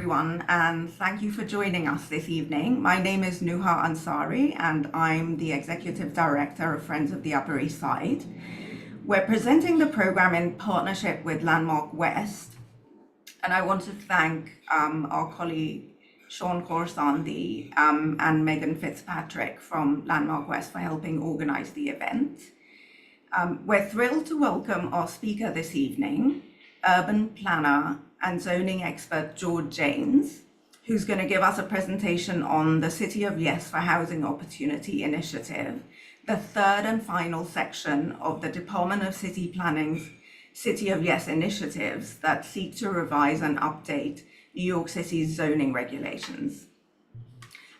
Everyone, and thank you for joining us this evening. My name is Nuha Ansari, and I'm the Executive Director of Friends of the Upper East Side. We're presenting the program in partnership with Landmark West, and I want to thank our colleague Sean Khorsandi and Megan Fitzpatrick from Landmark West for helping organize the event. We're thrilled to welcome our speaker this evening, urban planner and zoning expert George Janes, who's going to give us a presentation on the City of Yes for Housing Opportunity Initiative, the third and final section of the Department of City Planning's City of Yes initiatives that seek to revise and update New York City's zoning regulations.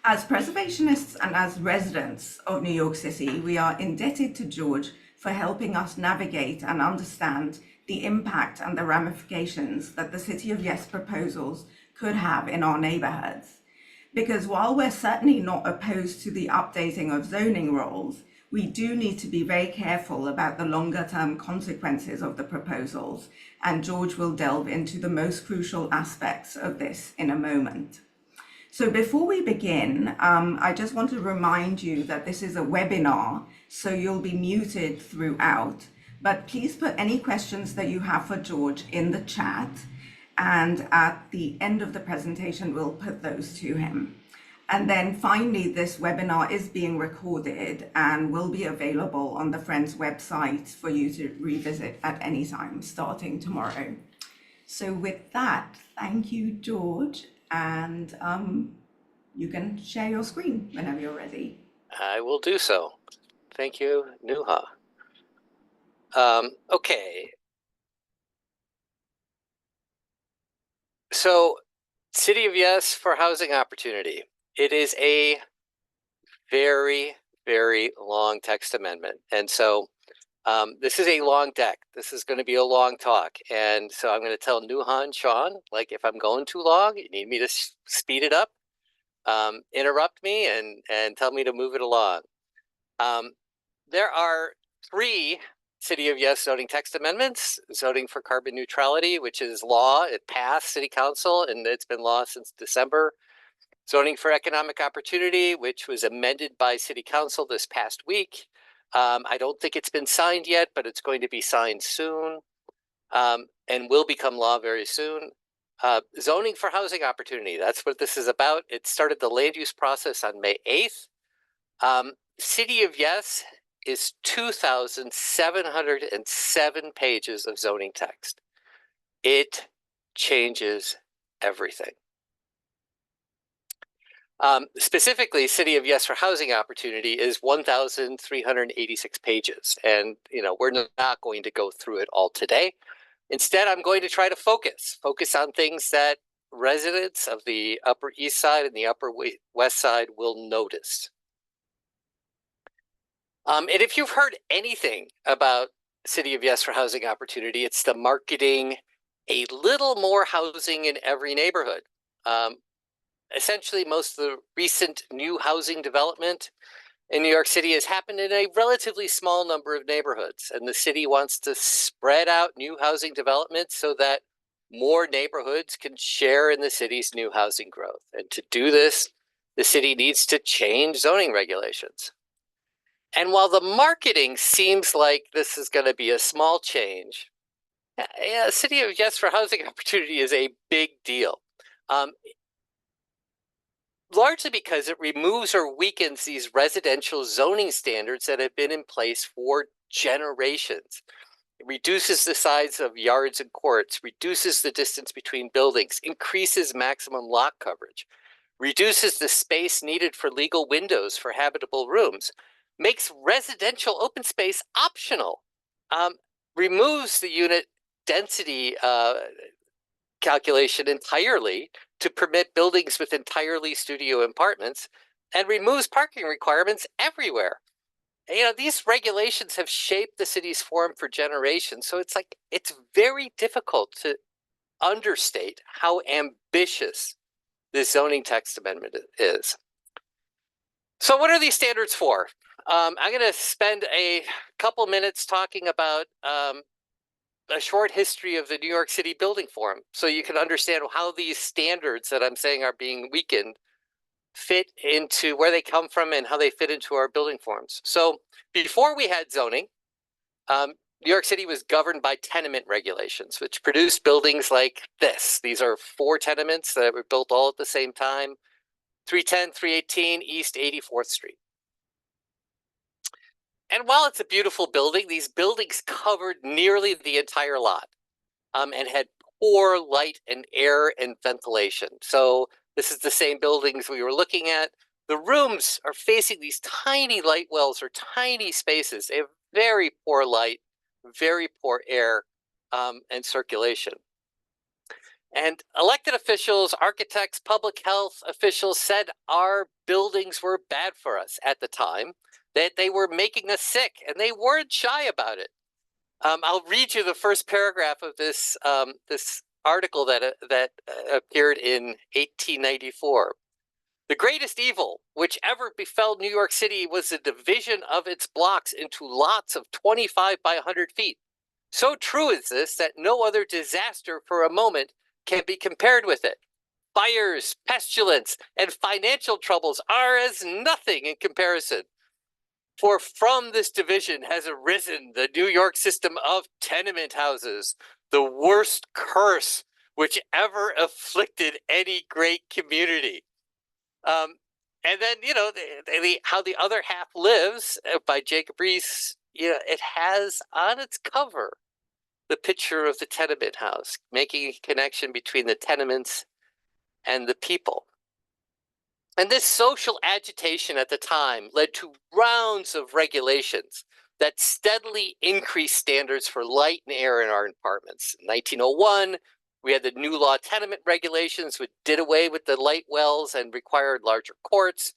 As preservationists and as residents of New York City, we are indebted to George for helping us navigate and understand the impact and the ramifications that the City of Yes proposals could have in our neighborhoods. Because while we're certainly not opposed to the updating of zoning rules, we do need to be very careful about the longer term consequences of the proposals, and George will delve into the most crucial aspects of this in a moment. So before we begin, I just want to remind you that this is a webinar, so you'll be muted throughout, but please put any questions that you have for George in the chat, and at the end of the presentation, we'll put those to him. And then finally, this webinar is being recorded and will be available on the Friends website for you to revisit at any time, starting tomorrow. So with that, thank you, George. And you can share your screen whenever you're ready. I will do so. Thank you, Nuha. Okay. So, City of Yes for Housing Opportunity. It is a very, very long text amendment. And so this is a long deck. This is going to be a long talk. And so I'm going to tell Nuha and Sean, like, if I'm going too long, you need me to speed it up, interrupt me and tell me to move it along. There are 3 City of Yes zoning text amendments: zoning for carbon neutrality, which is law. It passed City Council and it's been law since December. Zoning for economic opportunity, which was amended by City Council this past week. I don't think it's been signed yet, but it's going to be signed soon and will become law very soon. Zoning for housing opportunity, that's what this is about. It started the land use process on May 8th. City of Yes is 2,707 pages of zoning text. It changes everything. Specifically, City of Yes for Housing Opportunity is 1,386 pages. And, we're not going to go through it all today. Instead, I'm going to try to focus on things that residents of the Upper East Side and the Upper West Side will notice. And if you've heard anything about City of Yes for Housing Opportunity, it's the marketing a little more housing in every neighborhood. Essentially, most of the recent new housing development in New York City has happened in a relatively small number of neighborhoods, and the city wants to spread out new housing development so that more neighborhoods can share in the city's new housing growth. And to do this, the city needs to change zoning regulations. And while the marketing seems like this is going to be a small change, City of Yes for Housing Opportunity is a big deal. Largely because it removes or weakens these residential zoning standards that have been in place for generations. It reduces the size of yards and courts, reduces the distance between buildings, increases maximum lot coverage, reduces the space needed for legal windows for habitable rooms, makes residential open space optional, removes the unit density calculation entirely to permit buildings with entirely studio apartments, and removes parking requirements everywhere. These regulations have shaped the city's form for generations, so it's very difficult to understate how ambitious this zoning text amendment is. So what are these standards for? I'm going to spend a couple minutes talking about a short history of the New York City Building Forum so you can understand how these standards that I'm saying are being weakened fit into where they come from and how they fit into our building forms. So before we had zoning, New York City was governed by tenement regulations, which produced buildings like this. These are 4 tenements that were built all at the same time, 310, 318 East 84th Street. And while it's a beautiful building, these buildings covered nearly the entire lot and had poor light and air and ventilation. So this is the same buildings we were looking at. The rooms are facing these tiny light wells or tiny spaces. They have very poor light, very poor air and circulation. And elected officials, architects, public health officials said our buildings were bad for us at the time, that they were making us sick, and they weren't shy about it. I'll read you the first paragraph of this this article that appeared in 1894. The greatest evil which ever befell New York City was the division of its blocks into lots of 25 by 100 feet. So true is this that no other disaster for a moment can be compared with it. Fires, pestilence, and financial troubles are as nothing in comparison. For from this division has arisen the New York system of tenement houses, the worst curse which ever afflicted any great community. And then, you know, how the other half lives by Jacob Riis, you know, it has on its cover the picture of the tenement house, making a connection between the tenements and the people. And this social agitation at the time led to rounds of regulations that steadily increased standards for light and air in our apartments. In 1901, we had the new law tenement regulations, which did away with the light wells and required larger courts.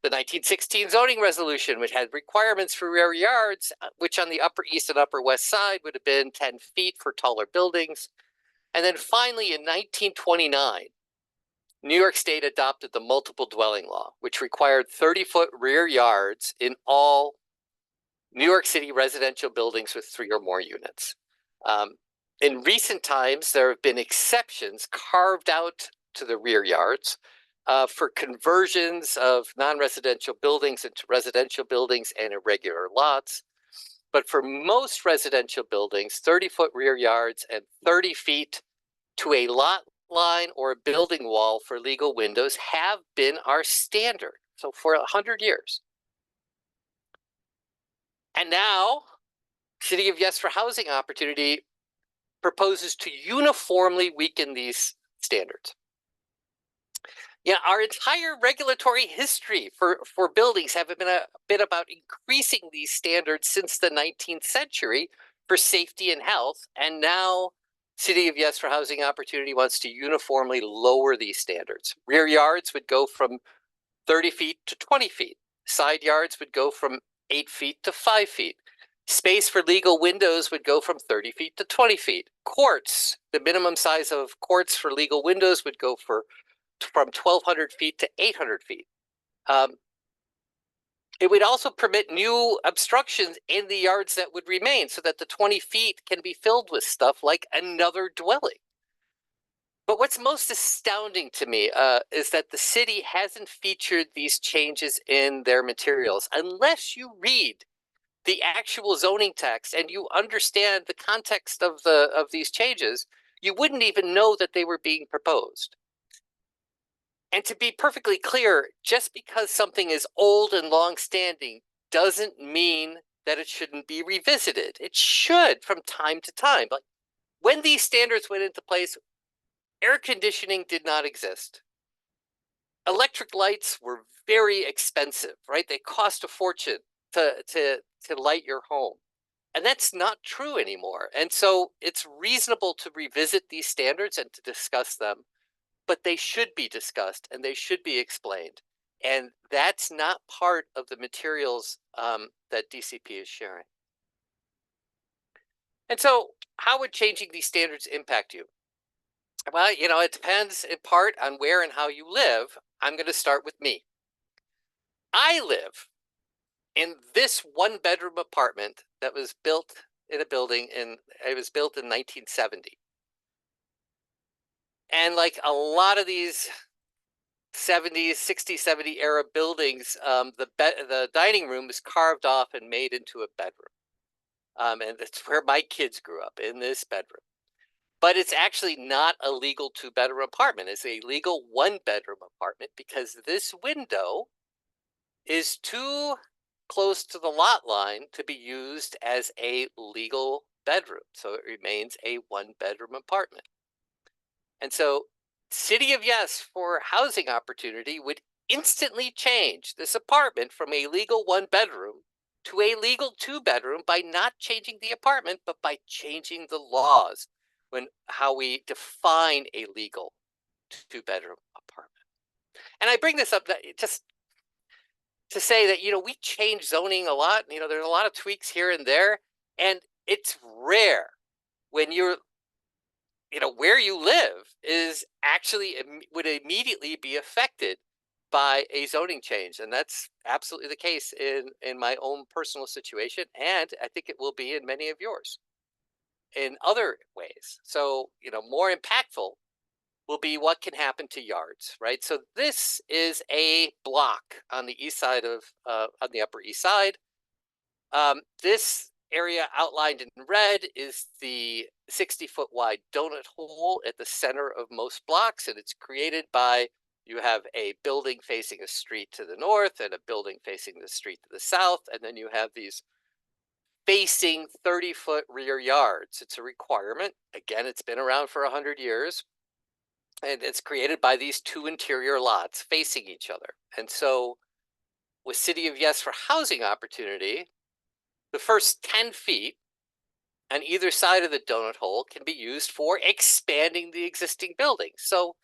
The 1916 zoning resolution, which had requirements for rear yards, which on the Upper East and Upper West Side would have been 10 feet for taller buildings. And then finally, in 1929, New York State adopted the multiple dwelling law, which required 30-foot rear yards in all New York City residential buildings with 3 or more units. In recent times, there have been exceptions carved out to the rear yards for conversions of non-residential buildings into residential buildings and irregular lots. But for most residential buildings, 30-foot rear yards and 30 feet to a lot line or a building wall for legal windows have been our standard. So for 100 years. And now, City of Yes for Housing Opportunity proposes to uniformly weaken these standards. Yeah, our entire regulatory history for buildings have been about increasing these standards since the 19th century for safety and health. And now City of Yes for Housing Opportunity wants to uniformly lower these standards. Rear yards would go from 30 feet to 20 feet. Side yards would go from 8 feet to 5 feet. Space for legal windows would go from 30 feet to 20 feet. Courts, the minimum size of courts for legal windows would go from 1,200 feet to 800 feet. It would also permit new obstructions in the yards that would remain so that the 20 feet can be filled with stuff like another dwelling. But what's most astounding to me is that the city hasn't featured these changes in their materials. Unless you read the actual zoning text and you understand the context of these changes, you wouldn't even know that they were being proposed. And to be perfectly clear, just because something is old and long-standing doesn't mean that it shouldn't be revisited. It should from time to time. But when these standards went into place, air conditioning did not exist. Electric lights were very expensive, right? They cost a fortune to light your home. And that's not true anymore. And so it's reasonable to revisit these standards and to discuss them, but they should be discussed and they should be explained. And that's not part of the materials that DCP is sharing. And so how would changing these standards impact you? Well, you know, it depends in part on where and how you live. I'm going to start with me. I live in this 1-bedroom apartment that was built in a building, and it was built in 1970. And like a lot of these 70s, 60s, 70 era buildings, the dining room is carved off and made into a bedroom. And that's where my kids grew up, in this bedroom. But it's actually not a legal 2-bedroom apartment. It's a legal 1-bedroom apartment because this window is too close to the lot line to be used as a legal bedroom. So it remains a 1-bedroom apartment. And so City of Yes for housing opportunity would instantly change this apartment from a legal 1-bedroom to a legal 2-bedroom by not changing the apartment, but by changing the laws when how we define a legal 2-bedroom apartment. And I bring this up just to say that, we change zoning a lot. There's a lot of tweaks here and there, and it's rare when where you live is actually would immediately be affected by a zoning change. And that's absolutely the case in my own personal situation. And I think it will be in many of yours in other ways. So, more impactful will be what can happen to yards, right? So this is a block on the east side on the Upper East Side. This area outlined in red is the 60-foot wide donut hole at the center of most blocks, and it's created by you have a building facing a street to the north and a building facing the street to the south, and then you have these facing 30-foot rear yards. It's a requirement. Again, it's been around for 100 years, and it's created by these two interior lots facing each other. And so with City of Yes for housing opportunity, the first 10 feet on either side of the donut hole can be used for expanding the existing building. So,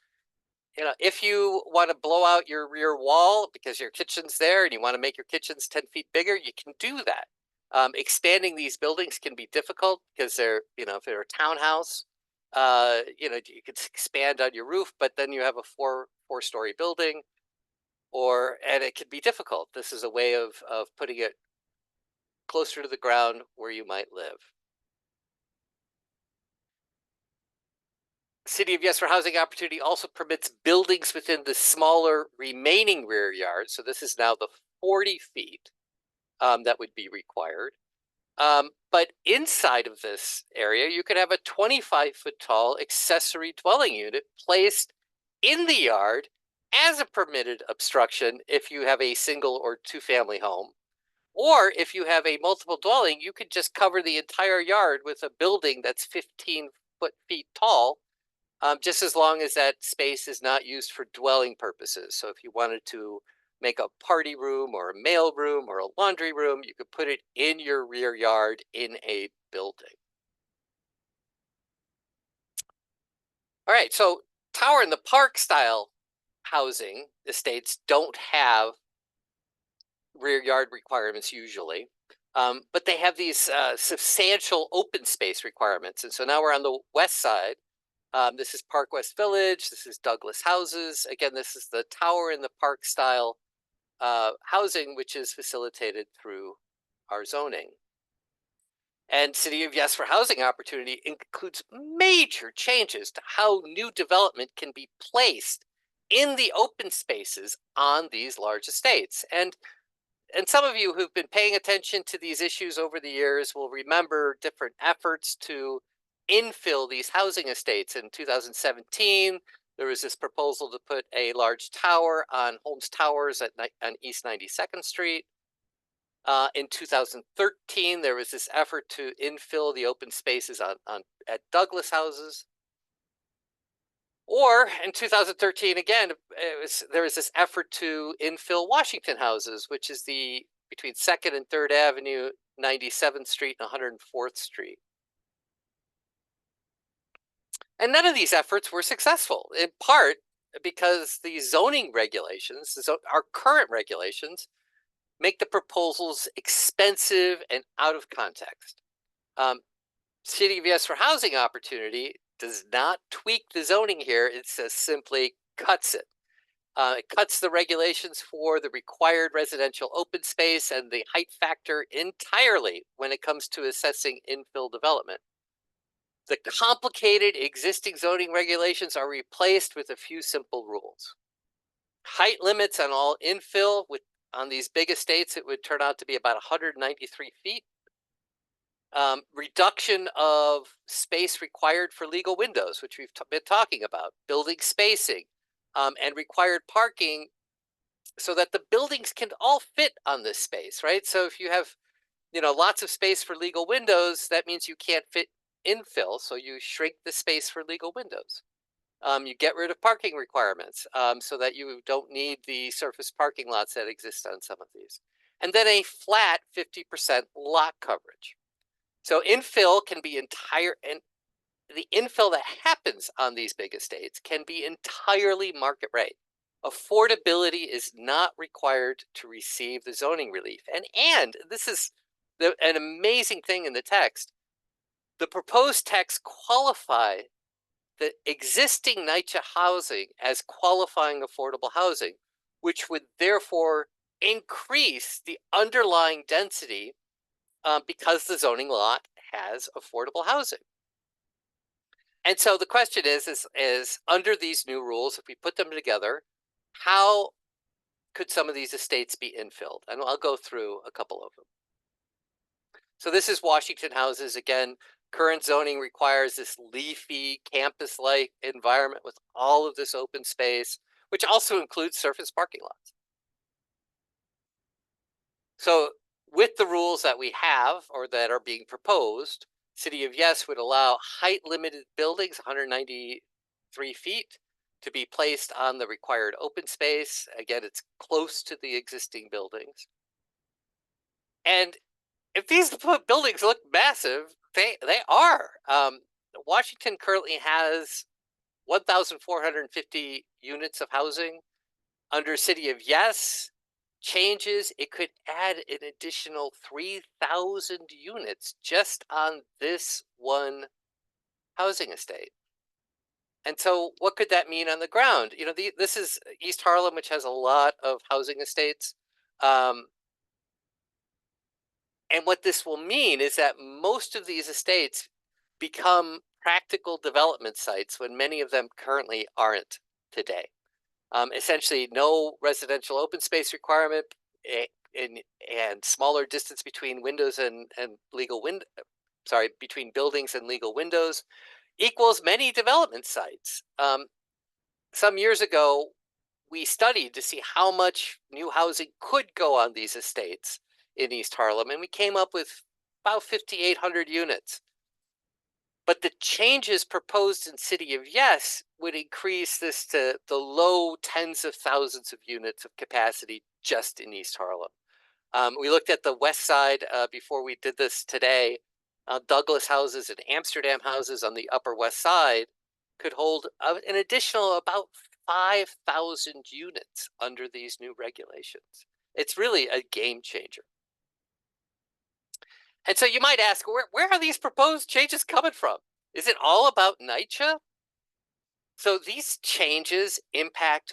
if you want to blow out your rear wall because your kitchen's there and you want to make your kitchens 10 feet bigger, you can do that. Expanding these buildings can be difficult because if they're a townhouse, you could expand on your roof, but then you have a four-story building, and it can be difficult. This is a way of putting it closer to the ground where you might live. City of Yes for housing opportunity also permits buildings within the smaller remaining rear yard. So this is now the 40 feet that would be required. But inside of this area, you could have a 25-foot tall accessory dwelling unit placed in the yard as a permitted obstruction if you have a single or two-family home. Or if you have a multiple dwelling, you could just cover the entire yard with a building that's 15 feet tall, just as long as that space is not used for dwelling purposes. So if you wanted to make a party room or a mail room or a laundry room, you could put it in your rear yard in a building. All right, so tower in the park style housing estates don't have rear yard requirements usually, but they have these substantial open space requirements. And so now we're on the west side. This is Park West Village. This is Douglas Houses. Again, this is the tower in the park style housing, which is facilitated through our zoning. And City of Yes for housing opportunity includes major changes to how new development can be placed in the open spaces on these large estates. And some of you who've been paying attention to these issues over the years will remember different efforts to infill these housing estates. In 2017, there was this proposal to put a large tower on Holmes Towers on East 92nd Street. In 2013, there was this effort to infill the open spaces at Douglas Houses. Or in 2013, again, there was this effort to infill Washington Houses, which is between 2nd and 3rd Avenue, 97th Street, and 104th Street. And none of these efforts were successful, in part because the zoning regulations, our current regulations, make the proposals expensive and out of context. City of Yes for housing opportunity does not tweak the zoning here. It just simply cuts it. It cuts the regulations for the required residential open space and the height factor entirely when it comes to assessing infill development. The complicated existing zoning regulations are replaced with a few simple rules. Height limits on all infill on these big estates, it would turn out to be about 193 feet. Reduction of space required for legal windows, which we've been talking about, building spacing, and required parking so that the buildings can all fit on this space, right? So if you have, lots of space for legal windows, that means you can't fit infill, so you shrink the space for legal windows. You get rid of parking requirements so that you don't need the surface parking lots that exist on some of these. And then a flat 50% lot coverage. So infill can be and the infill that happens on these big estates can be entirely market rate. Affordability is not required to receive the zoning relief. And this is an amazing thing in the text. The proposed text qualify the existing NYCHA housing as qualifying affordable housing, which would therefore increase the underlying density because the zoning lot has affordable housing. And so the question is under these new rules, if we put them together, how could some of these estates be infilled? And I'll go through a couple of them. So this is Washington houses. Again, current zoning requires this leafy campus-like environment with all of this open space, which also includes surface parking lots. So with the rules that we have or that are being proposed, City of Yes would allow height-limited buildings, 193 feet, to be placed on the required open space. Again, it's close to the existing buildings. And if these buildings look massive, they are. Washington currently has 1,450 units of housing. Under City of Yes changes, it could add an additional 3,000 units just on this one housing estate. And so what could that mean on the ground? This is East Harlem, which has a lot of housing estates. And what this will mean is that most of these estates become practical development sites when many of them currently aren't today. Essentially, no residential open space requirement and smaller distance between windows and legal window. Sorry, between buildings and legal windows equals many development sites. Some years ago, we studied to see how much new housing could go on these estates in East Harlem, and we came up with about 5,800 units. But the changes proposed in City of Yes would increase this to the low tens of thousands of units of capacity just in East Harlem. We looked at the west side before we did this today. Douglas houses and Amsterdam houses on the Upper West Side could hold an additional about 5,000 units under these new regulations. It's really a game changer. And so you might ask, where are these proposed changes coming from? Is it all about NYCHA? So these changes impact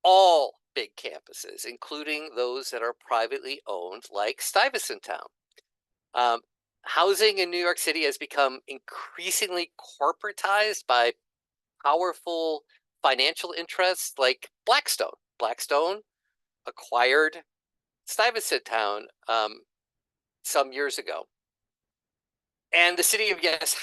all big campuses, including those that are privately owned, like Stuyvesant Town. Housing in New York City has become increasingly corporatized by powerful financial interests like Blackstone. Blackstone acquired Stuyvesant Town some years ago. And the City of Yes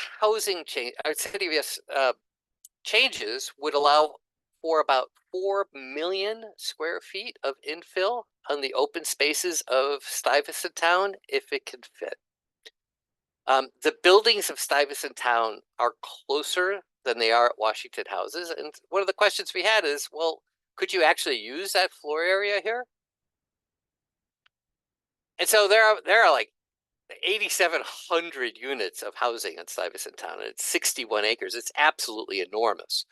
changes would allow for about 4 million square feet of infill on the open spaces of Stuyvesant Town if it can fit. The buildings of Stuyvesant Town are closer than they are at Washington houses. And one of the questions we had is, well, could you actually use that floor area here? And so there are like 8,700 units of housing in Stuyvesant Town, and it's 61 acres. It's absolutely enormous.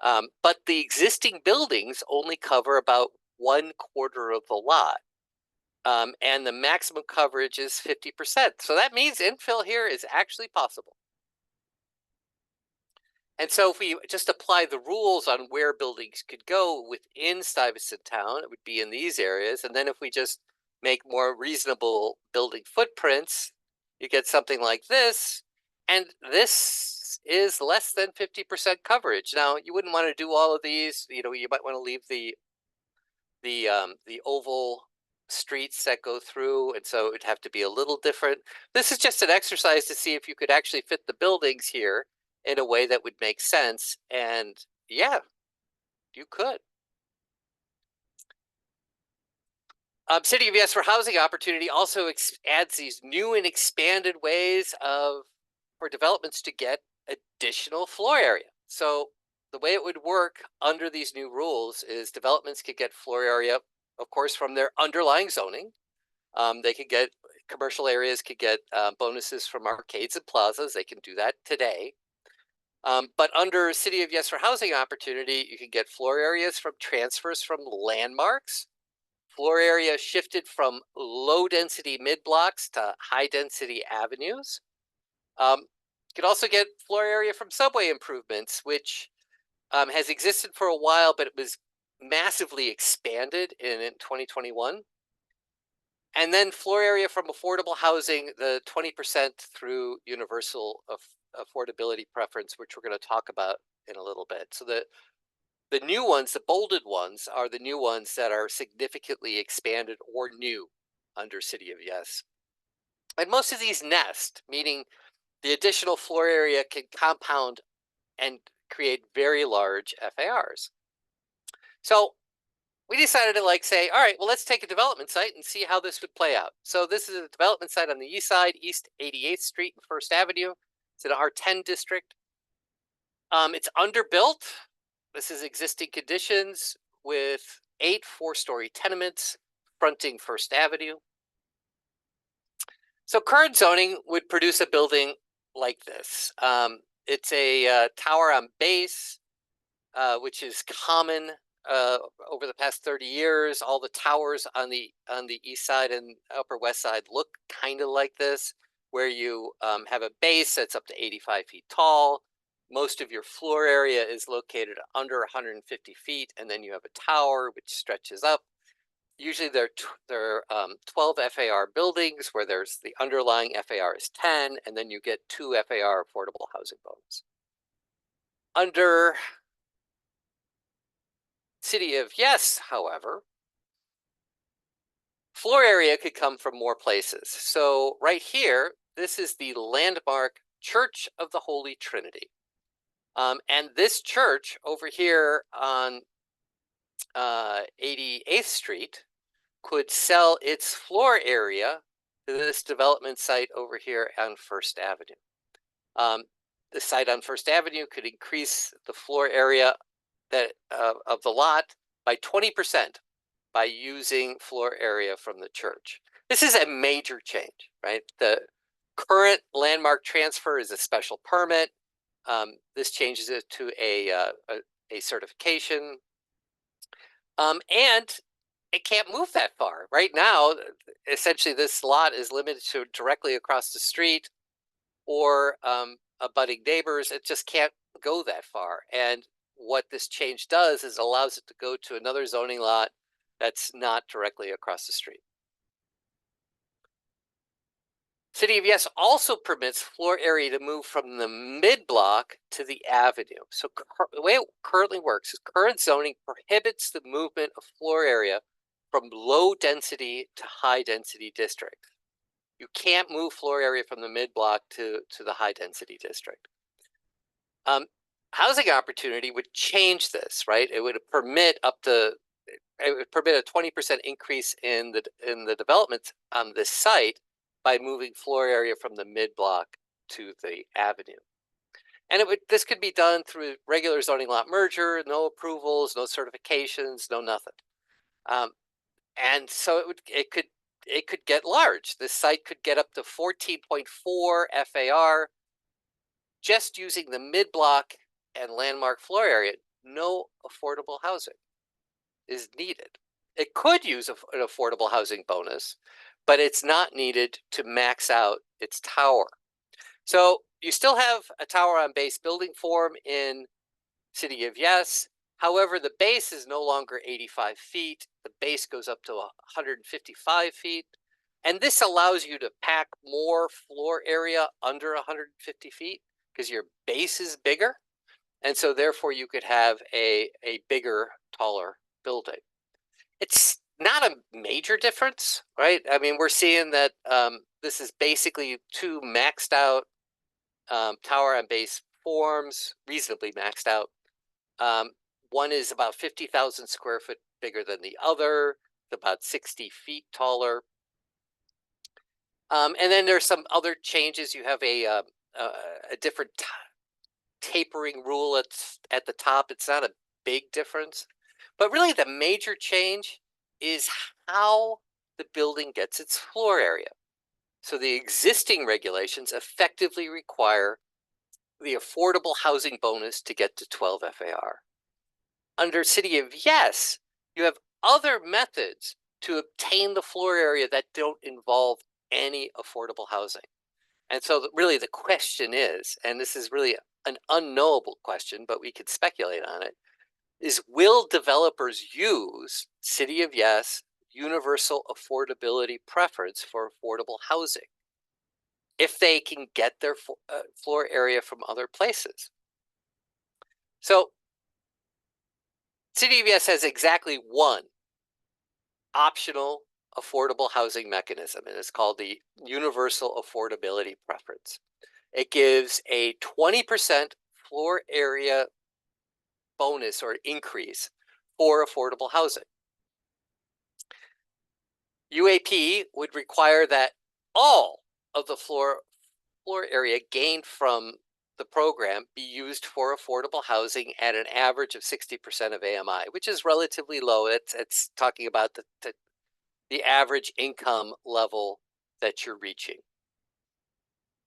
But the existing buildings only cover about 1/4 of the lot. And the maximum coverage is 50%. So that means infill here is actually possible. And so if we just apply the rules on where buildings could go within Stuyvesant Town, it would be in these areas. And then if we just make more reasonable building footprints, you get something like this. And this is less than 50% coverage. Now, you wouldn't want to do all of these. You might want to leave the oval streets that go through, and so it'd have to be a little different. This is just an exercise to see if you could actually fit the buildings here in a way that would make sense, and yeah, you could. City of Yes for Housing Opportunity also adds these new and expanded ways for developments to get additional floor area. So the way it would work under these new rules is developments could get floor area, of course, from their underlying zoning. They could get commercial areas could get bonuses from arcades and plazas. They can do that today. But under City of Yes for Housing Opportunity, you can get floor areas from transfers from landmarks, floor area shifted from low density mid blocks to high density avenues. You could also get floor area from subway improvements, which has existed for a while, but it was massively expanded in 2021. And then floor area from affordable housing, the 20% through universal affordability preference, which we're going to talk about in a little bit. So the new ones, the bolded ones, are the new ones that are significantly expanded or new under City of Yes. And most of these nest, meaning the additional floor area can compound and create very large FARs. So we decided to say, all right, well, let's take a development site and see how this would play out. So this is a development site on the east side, East 88th Street and First Avenue. It's in R10 district. It's underbuilt. This is existing conditions with 8 four-story tenements fronting First Avenue. So current zoning would produce a building like this. It's a tower on base, which is common over the past 30 years. All the towers on the east side and upper west side look kind of like this, where you have a base that's up to 85 feet tall. Most of your floor area is located under 150 feet, and then you have a tower which stretches up. Usually there are 12 FAR buildings where there's the underlying FAR is 10, and then you get 2 FAR affordable housing bonus. Under City of Yes, however, floor area could come from more places. So right here, this is the landmark Church of the Holy Trinity. And this church over here on 88th Street could sell its floor area to this development site over here on First Avenue. The site on First Avenue could increase the floor area of the lot by 20% by using floor area from the church. This is a major change, right? The current landmark transfer is a special permit. This changes it to a certification. And it can't move that far. Right now, essentially, this lot is limited to directly across the street or abutting neighbors. It just can't go that far. And what this change does is allows it to go to another zoning lot that's not directly across the street. City of Yes also permits floor area to move from the mid-block to the avenue. So the way it currently works is current zoning prohibits the movement of floor area from low density to high density district. You can't move floor area from the mid-block to the high density district. Housing opportunity would change this, right? It would permit a 20% increase in the development on this site by moving floor area from the mid-block to the avenue. And this could be done through regular zoning lot merger, no approvals, no certifications, no nothing. And so it could get large. This site could get up to 14.4 FAR just using the mid-block and landmark floor area. No affordable housing is needed. It could use an affordable housing bonus, but it's not needed to max out its tower. So you still have a tower on base building form in City of Yes. However, the base is no longer 85 feet. The base goes up to 155 feet. And this allows you to pack more floor area under 150 feet because your base is bigger. And so therefore you could have a bigger, taller building. It's not a major difference, right? I mean, we're seeing that this is basically two maxed out tower on base forms, reasonably maxed out. One is about 50,000 square foot bigger than the other, about 60 feet taller. And then there's some other changes. You have a different tapering rule at the top. It's not a big difference, but really the major change is how the building gets its floor area. So the existing regulations effectively require the affordable housing bonus to get to 12 FAR. Under City of Yes, you have other methods to obtain the floor area that don't involve any affordable housing. And so really the question is, and this is really an unknowable question, but we could speculate on it, is will developers use City of Yes universal affordability preference for affordable housing if they can get their floor area from other places? So City of Yes has exactly one optional affordable housing mechanism, and it's called the universal affordability preference. It gives a 20% floor area bonus or increase for affordable housing. UAP would require that all of the floor area gained from the program be used for affordable housing at an average of 60% of AMI, which is relatively low. It's talking about the average income level that you're reaching.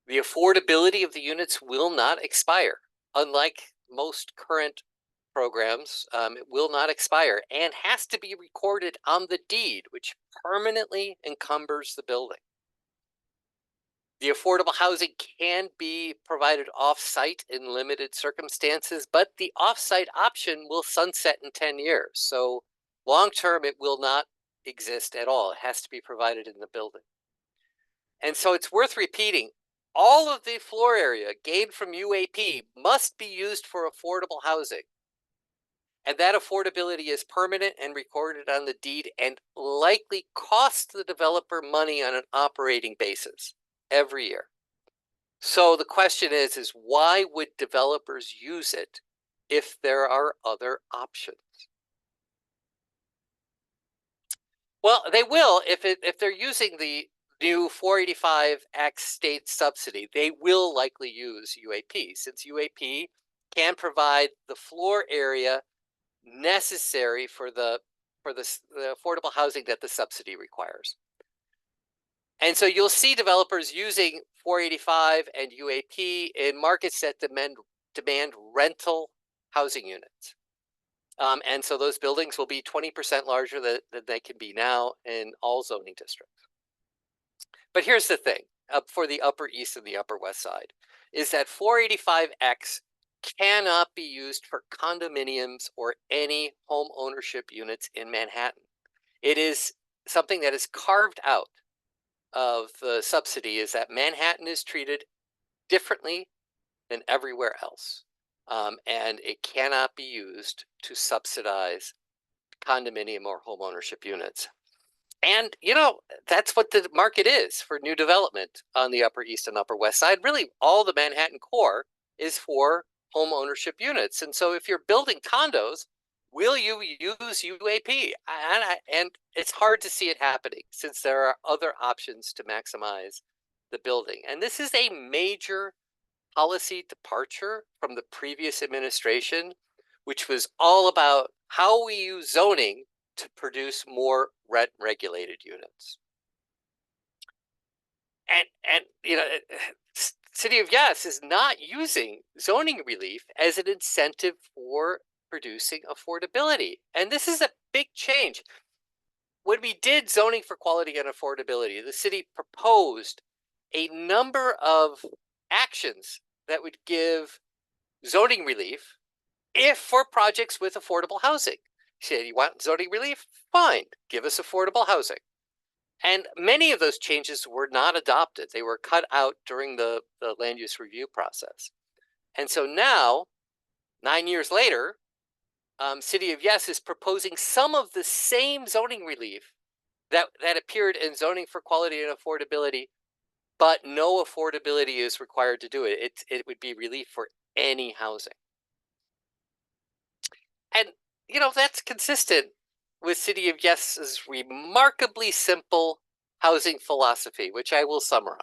The affordability of the units will not expire. Unlike most current programs, it will not expire and has to be recorded on the deed, which permanently encumbers the building. The affordable housing can be provided off-site in limited circumstances, but the off-site option will sunset in 10 years. So long-term, it will not exist at all. It has to be provided in the building. And so it's worth repeating, all of the floor area gained from UAP must be used for affordable housing. And that affordability is permanent and recorded on the deed and likely costs the developer money on an operating basis every year. So the question is why would developers use it if there are other options? Well, they will if they're using the new 485X state subsidy. They will likely use UAP since UAP can provide the floor area necessary for the affordable housing that the subsidy requires. And so you'll see developers using 485 and UAP in markets that demand rental housing units. And so those buildings will be 20% larger than they can be now in all zoning districts. But here's the thing, for the Upper East and the Upper West Side, is that 485X cannot be used for condominiums or any home ownership units in Manhattan. It is something that is carved out of the subsidy, is that Manhattan is treated differently than everywhere else. And it cannot be used to subsidize condominium or home ownership units. And, that's what the market is for new development on the Upper East and Upper West Side. Really, all the Manhattan core is for home ownership units. And so if you're building condos, will you use UAP? And it's hard to see it happening since there are other options to maximize the building. And this is a major policy departure from the previous administration, which was all about how we use zoning to produce more rent regulated units. And City of Yes is not using zoning relief as an incentive for producing affordability. And this is a big change. When we did zoning for quality and affordability, the city proposed a number of actions that would give zoning relief if for projects with affordable housing. You say you want zoning relief? Fine, give us affordable housing. And many of those changes were not adopted. They were cut out during the land use review process. And so now, 9 years later, City of Yes is proposing some of the same zoning relief that appeared in zoning for quality and affordability, but no affordability is required to do it. It would be relief for any housing. And, that's consistent with City of Yes's remarkably simple housing philosophy, which I will summarize.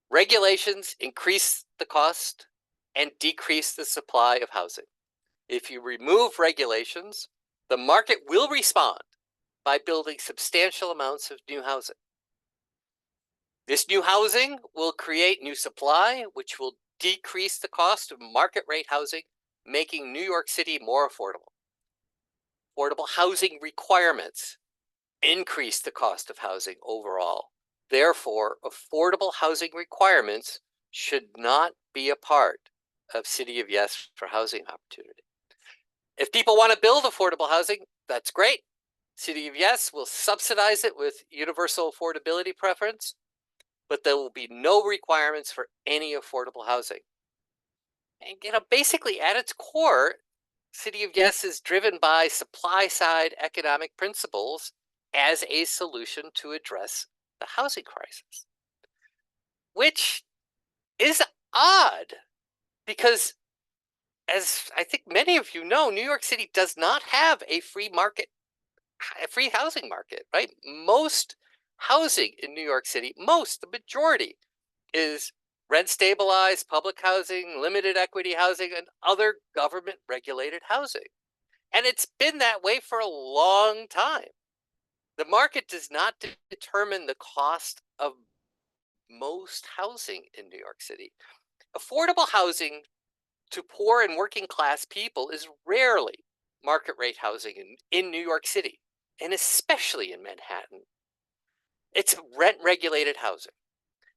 Regulations increase the cost and decrease the supply of housing. If you remove regulations, the market will respond by building substantial amounts of new housing. This new housing will create new supply, which will decrease the cost of market rate housing, making New York City more affordable. Affordable housing requirements increase the cost of housing overall. Therefore, affordable housing requirements should not be a part of City of Yes for housing opportunity. If people want to build affordable housing, that's great. City of Yes will subsidize it with universal affordability preference, but there will be no requirements for any affordable housing. And, basically at its core, City of Yes is driven by supply side economic principles as a solution to address the housing crisis, which is odd because, as I think many of you know, New York City does not have a free housing market, right? Most housing in New York City, the majority, is rent stabilized public housing, limited equity housing, and other government regulated housing. And it's been that way for a long time. The market does not determine the cost of most housing in New York City. Affordable housing to poor and working class people is rarely market rate housing in New York City, and especially in Manhattan. It's rent regulated housing.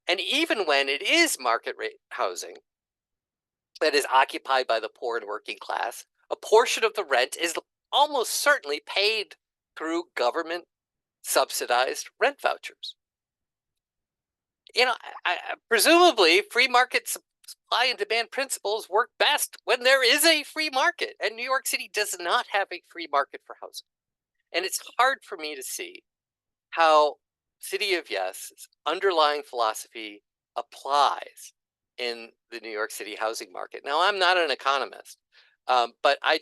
And even when it is market rate housing that is occupied by the poor and working class, a portion of the rent is almost certainly paid through government subsidized rent vouchers. Presumably free market supply and demand principles work best when there is a free market, and New York City does not have a free market for housing. And it's hard for me to see how City of Yes's underlying philosophy applies in the New York City housing market. Now, I'm not an economist, but I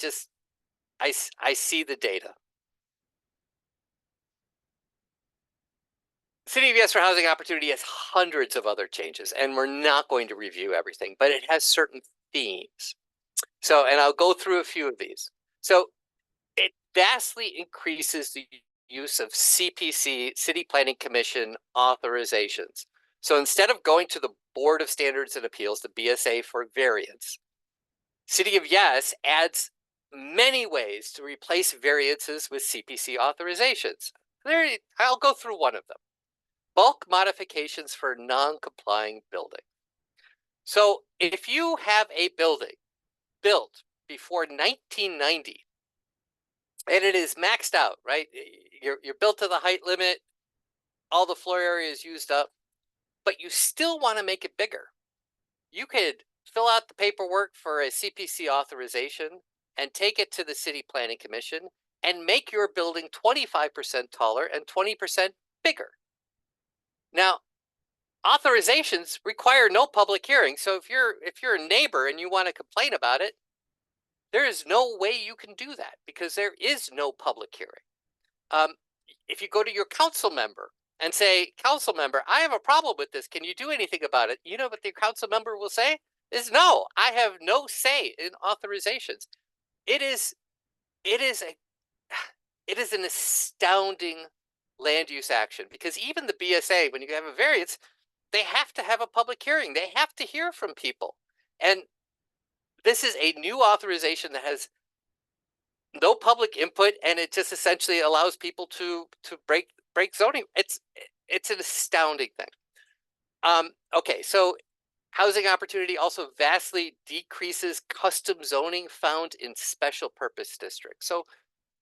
see the data. City of Yes for housing opportunity has hundreds of other changes, and we're not going to review everything, but it has certain themes. So, and I'll go through a few of these. So it vastly increases the use of CPC, City Planning Commission authorizations. So instead of going to the Board of Standards and Appeals, the BSA, for variance, City of Yes adds many ways to replace variances with CPC authorizations. I'll go through one of them. Bulk modifications for non-complying building. So if you have a building built before 1990 and it is maxed out, right? You're built to the height limit, all the floor area is used up, but you still want to make it bigger. You could fill out the paperwork for a CPC authorization and take it to the City Planning Commission and make your building 25% taller and 20% bigger. Now, authorizations require no public hearing. So if you're a neighbor and you want to complain about it, there is no way you can do that because there is no public hearing. If you go to your council member and say, council member, I have a problem with this, can you do anything about it? You know what the council member will say is, no, I have no say in authorizations. It is an astounding land use action because even the BSA, when you have a variance, they have to have a public hearing. They have to hear from people. And this is a new authorization that has no public input, and it just essentially allows people to break zoning. It's an astounding thing. Okay, so housing opportunity also vastly decreases custom zoning found in special purpose districts. So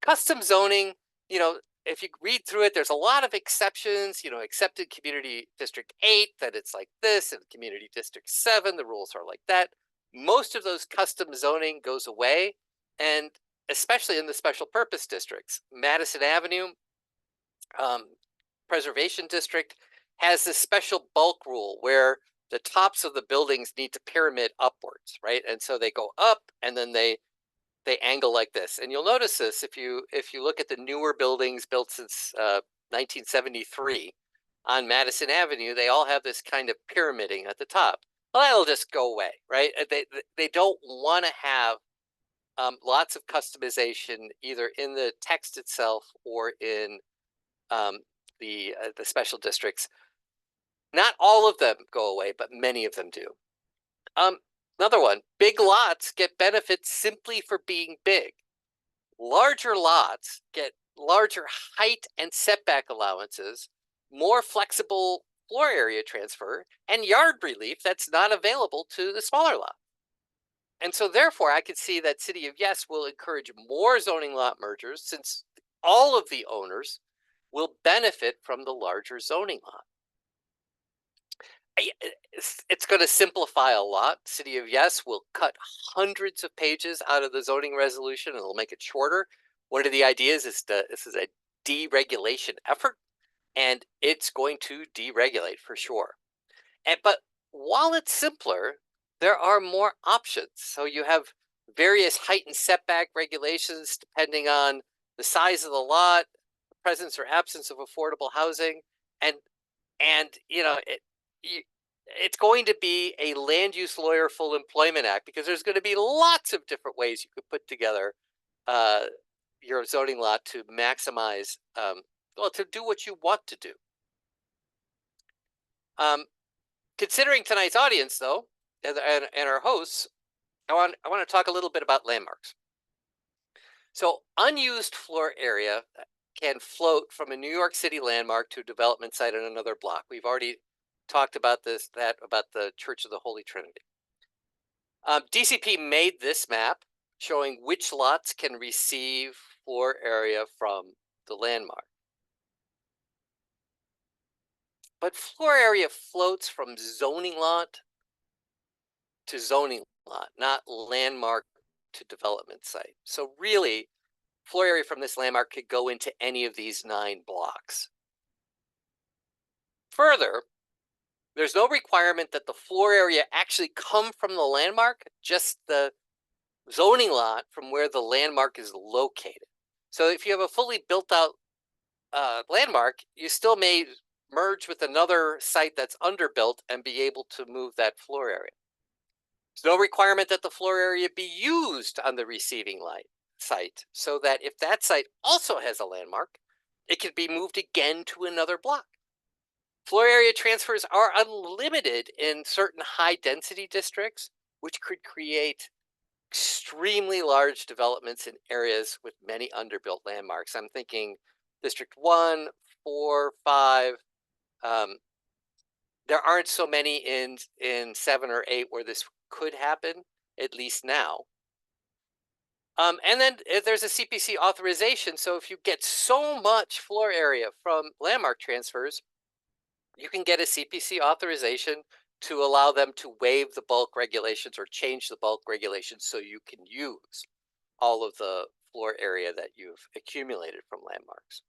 custom zoning, you know, if you read through it, there's a lot of exceptions, you know, except in community district 8 that it's like this, and community district 7 the rules are like that. Most of those custom zoning goes away, and especially in the special purpose districts. Madison Avenue um, Preservation District has this special bulk rule where the tops of the buildings need to pyramid upwards, right? And so they go up and then they angle like this. And you'll notice this if you look at the newer buildings built since 1973 on Madison Avenue, they all have this kind of pyramiding at the top. Well, that'll just go away, right? They don't want to have lots of customization either in the text itself or in um, the special districts. Not all of them go away, but many of them do. Another one, big lots get benefits simply for being big. Larger lots get larger height and setback allowances, more flexible floor area transfer, and yard relief that's not available to the smaller lot. And so therefore, I could see that City of Yes will encourage more zoning lot mergers since all of the owners will benefit from the larger zoning lot. It's going to simplify a lot. City of Yes will cut hundreds of pages out of the zoning resolution and it'll make it shorter. One of the ideas is this is a deregulation effort, and it's going to deregulate for sure. But while it's simpler, there are more options. So you have various height and setback regulations depending on the size of the lot, the presence or absence of affordable housing, and you know it's going to be a land use lawyer full employment act because there's going to be lots of different ways you could put together your zoning lot to maximize well, to do what you want to do. Considering tonight's audience though and our hosts, I want to talk a little bit about landmarks. So unused floor area can float from a New York City landmark to a development site on another block. We've already talked about about the Church of the Holy Trinity. DCP made this map showing which lots can receive floor area from the landmark. But floor area floats from zoning lot to zoning lot, not landmark to development site. So really, floor area from this landmark could go into any of these 9 blocks. Further, there's no requirement that the floor area actually come from the landmark, just the zoning lot from where the landmark is located. So if you have a fully built out landmark, you still may merge with another site that's underbuilt and be able to move that floor area. There's no requirement that the floor area be used on the receiving site, so that if that site also has a landmark, it can be moved again to another block. Floor area transfers are unlimited in certain high density districts, which could create extremely large developments in areas with many underbuilt landmarks. I'm thinking District 1, 4, 5. There aren't so many in 7 or 8 where this could happen, at least now. And then there's a CPC authorization. So if you get so much floor area from landmark transfers, you can get a CPC authorization to allow them to waive the bulk regulations or change the bulk regulations so you can use all of the floor area that you've accumulated from landmarks.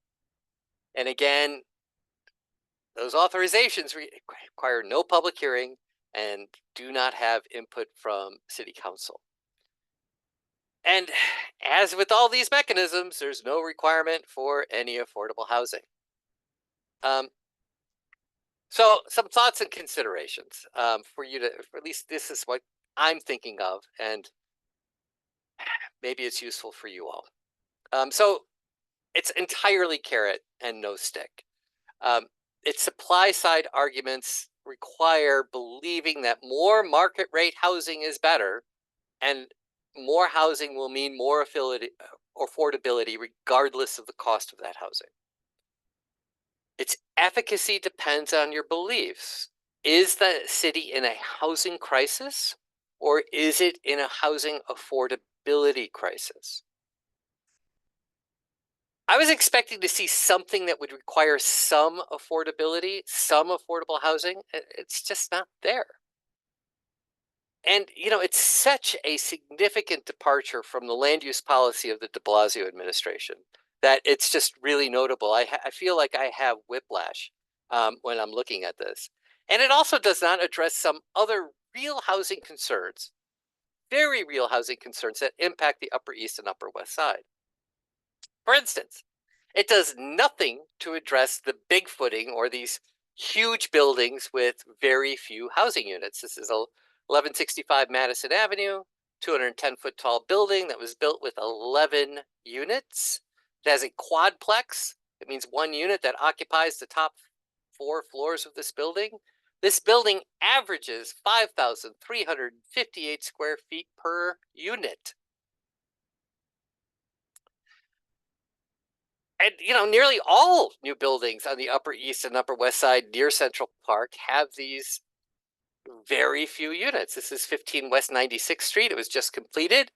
And again, those authorizations require no public hearing and do not have input from City Council. And as with all these mechanisms, there's no requirement for any affordable housing. So some thoughts and considerations for you to, or at least this is what I'm thinking of, and maybe it's useful for you all. So it's entirely carrot and no stick. Its supply side arguments require believing that more market rate housing is better, and more housing will mean more affordability regardless of the cost of that housing. Its efficacy depends on your beliefs. is the city in a housing crisis, or is it in a housing affordability crisis? I was expecting to see something that would require some affordability, some affordable housing. It's just not there. And, it's such a significant departure from the land use policy of the de Blasio administration that it's just really notable. I feel like I have whiplash when I'm looking at this. And it also does not address some other real housing concerns, very real housing concerns that impact the Upper East and Upper West Side. For instance, it does nothing to address the big footing or these huge buildings with very few housing units. This is 1165 Madison Avenue, 210-foot tall building that was built with 11 units. It has a quadplex. It means one unit that occupies the top 4 floors of this building. This building averages 5,358 square feet per unit. And, nearly all new buildings on the Upper East and Upper West Side near Central Park have these very few units. This is 15 West 96th Street. It was just completed.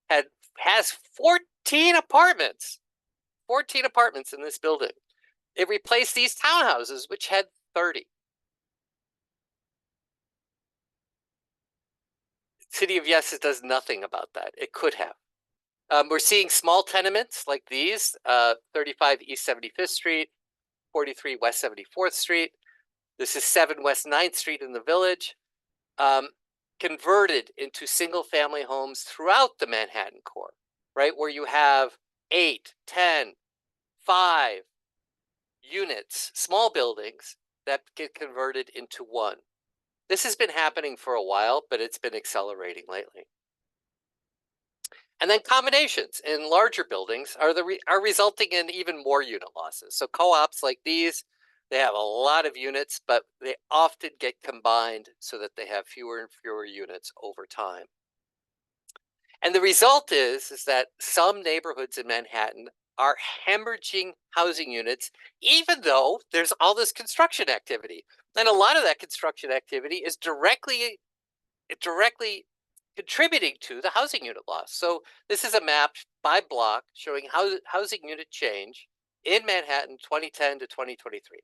Has 14 apartments. 14 apartments in this building. It replaced these townhouses, which had 30. City of Yes does nothing about that. It could have. We're seeing small tenements like these, 35 East 75th Street, 43 West 74th Street. This is 7 West 9th Street in the Village, converted into single-family homes throughout the Manhattan core, right, where you have 8, 10, 5 units, small buildings that get converted into one. This has been happening for a while, but it's been accelerating lately. And then combinations in larger buildings are resulting in even more unit losses. So co-ops like these, they have a lot of units, but they often get combined so that they have fewer and fewer units over time. And the result is that some neighborhoods in Manhattan are hemorrhaging housing units, even though there's all this construction activity. And a lot of that construction activity is directly contributing to the housing unit loss. So this is a map by block showing housing unit change in Manhattan 2010 to 2023.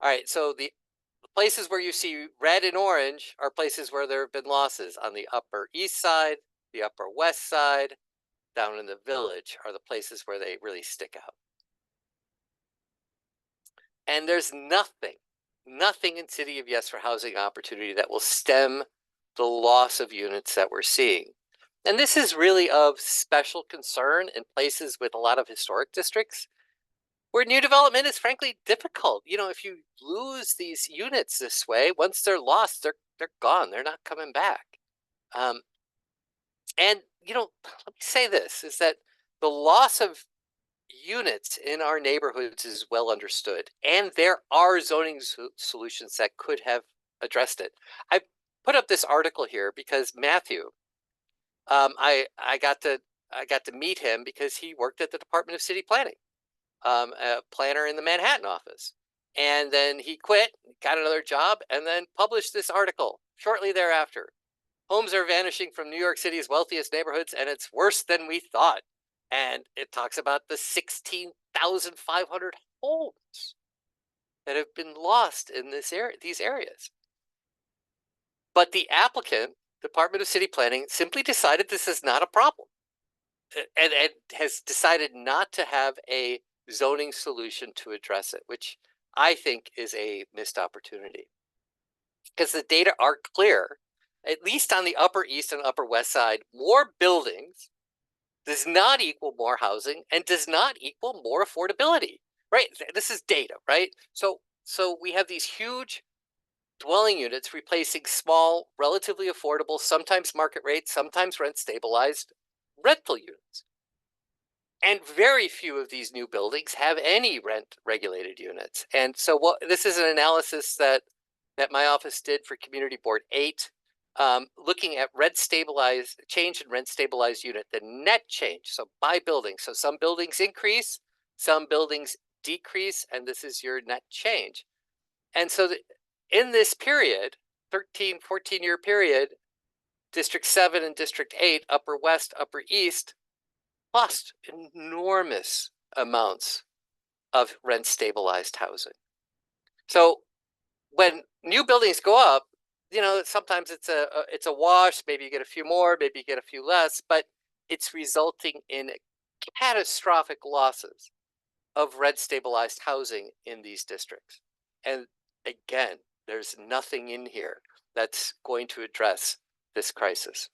All right, so the places where you see red and orange are places where there have been losses. On the Upper East Side, the Upper West Side, down in the Village are the places where they really stick out. And there's nothing in City of Yes for housing opportunity that will stem the loss of units that we're seeing. And this is really of special concern in places with a lot of historic districts where new development is frankly difficult. If you lose these units this way, once they're lost, they're gone. They're not coming back. And, let me say this, is that the loss of units in our neighborhoods is well understood, and there are zoning solutions that could have addressed it. I put up this article here because Matthew, I got to meet him because he worked at the Department of City Planning, a planner in the Manhattan office, and then he quit, got another job, and then published this article shortly thereafter. Homes are vanishing from New York City's wealthiest neighborhoods, and it's worse than we thought. And it talks about the 16,500 homes that have been lost in these areas. But the applicant, Department of City Planning, simply decided this is not a problem and has decided not to have a zoning solution to address it, which I think is a missed opportunity. Because the data are clear, at least on the Upper East and Upper West Side, more buildings does not equal more housing and does not equal more affordability, right? This is data, right? So we have these huge dwelling units replacing small, relatively affordable, sometimes market rate, sometimes rent stabilized rental units. And very few of these new buildings have any rent regulated units. And so this is an analysis that my office did for Community Board 8, looking at change in rent stabilized unit, the net change, so by building. So some buildings increase, some buildings decrease, and this is your net change. And so in this period, 13, 14-year period, District 7 and District 8, Upper West, Upper East, lost enormous amounts of rent stabilized housing. So when new buildings go up, sometimes it's a wash. Maybe you get a few more, maybe you get a few less, but it's resulting in catastrophic losses of rent stabilized housing in these districts. And again, there's nothing in here that's going to address this crisis.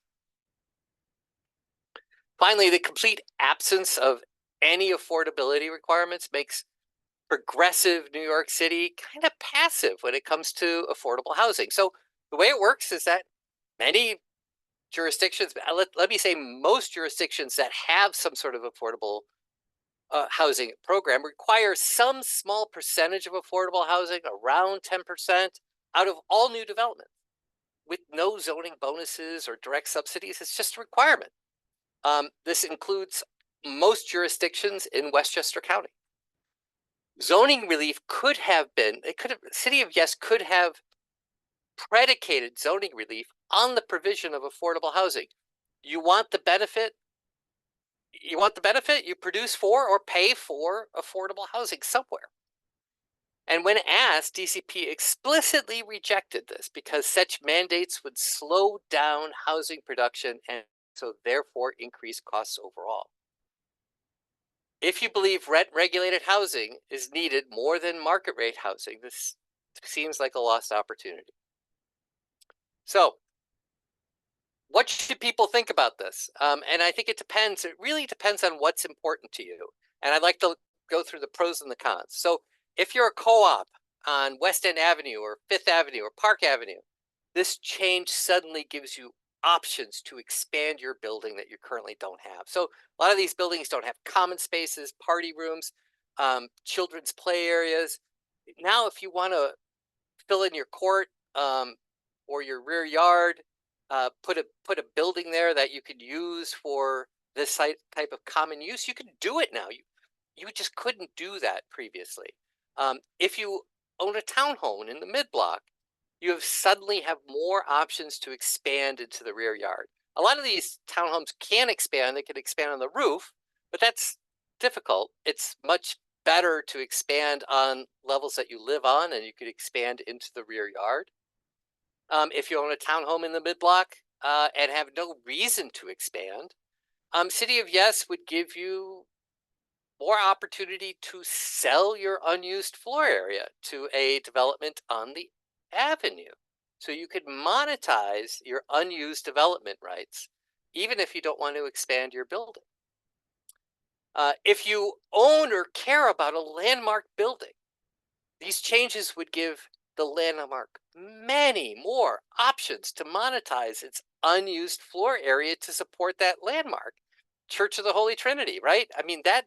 Finally, the complete absence of any affordability requirements makes progressive New York City kind of passive when it comes to affordable housing. So the way it works is that many jurisdictions, let me say most jurisdictions that have some sort of affordable housing program require some small percentage of affordable housing, around 10%, out of all new development, with no zoning bonuses or direct subsidies. It's just a requirement. This includes most jurisdictions in Westchester County. Zoning relief City of Yes could have predicated zoning relief on the provision of affordable housing. You want the benefit, you produce for or pay for affordable housing somewhere. And when asked, DCP explicitly rejected this because such mandates would slow down housing production and so therefore increase costs overall. If you believe rent-regulated housing is needed more than market rate housing, this seems like a lost opportunity. So, what should people think about this? And I think it depends. It really depends on what's important to you. And I'd like to go through the pros and the cons. So, if you're a co-op on West End Avenue or Fifth Avenue or Park Avenue, this change suddenly gives you options to expand your building that you currently don't have. So a lot of these buildings don't have common spaces, party rooms, children's play areas. Now, if you want to fill in your court or your rear yard, put a building there that you could use for this type of common use, you can do it now. You just couldn't do that previously. If you own a townhome in the mid-block, you suddenly have more options to expand into the rear yard. A lot of these townhomes can expand. They can expand on the roof, but that's difficult. It's much better to expand on levels that you live on, and you could expand into the rear yard. If you own a townhome in the mid-block and have no reason to expand, City of Yes would give you more opportunity to sell your unused floor area to a development on the avenue. So you could monetize your unused development rights, even if you don't want to expand your building. If you own or care about a landmark building, these changes would give the landmark many more options to monetize its unused floor area to support that landmark. Church of the Holy Trinity, right? I mean, that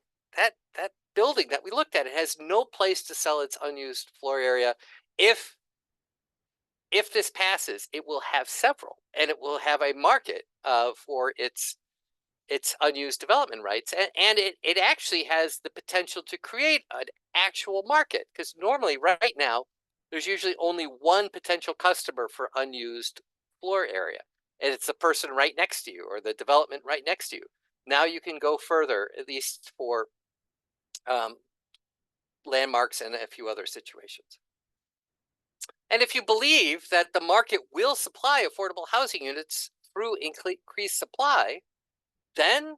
building that we looked at, it has no place to sell its unused floor area. If this passes, it will have several, and it will have a market for its unused development rights, and it actually has the potential to create an actual market, because normally right now there's usually only one potential customer for unused floor area, and it's the person right next to you or the development right next to you. Now you can go further, at least for landmarks and a few other situations. And if you believe that the market will supply affordable housing units through increased supply, then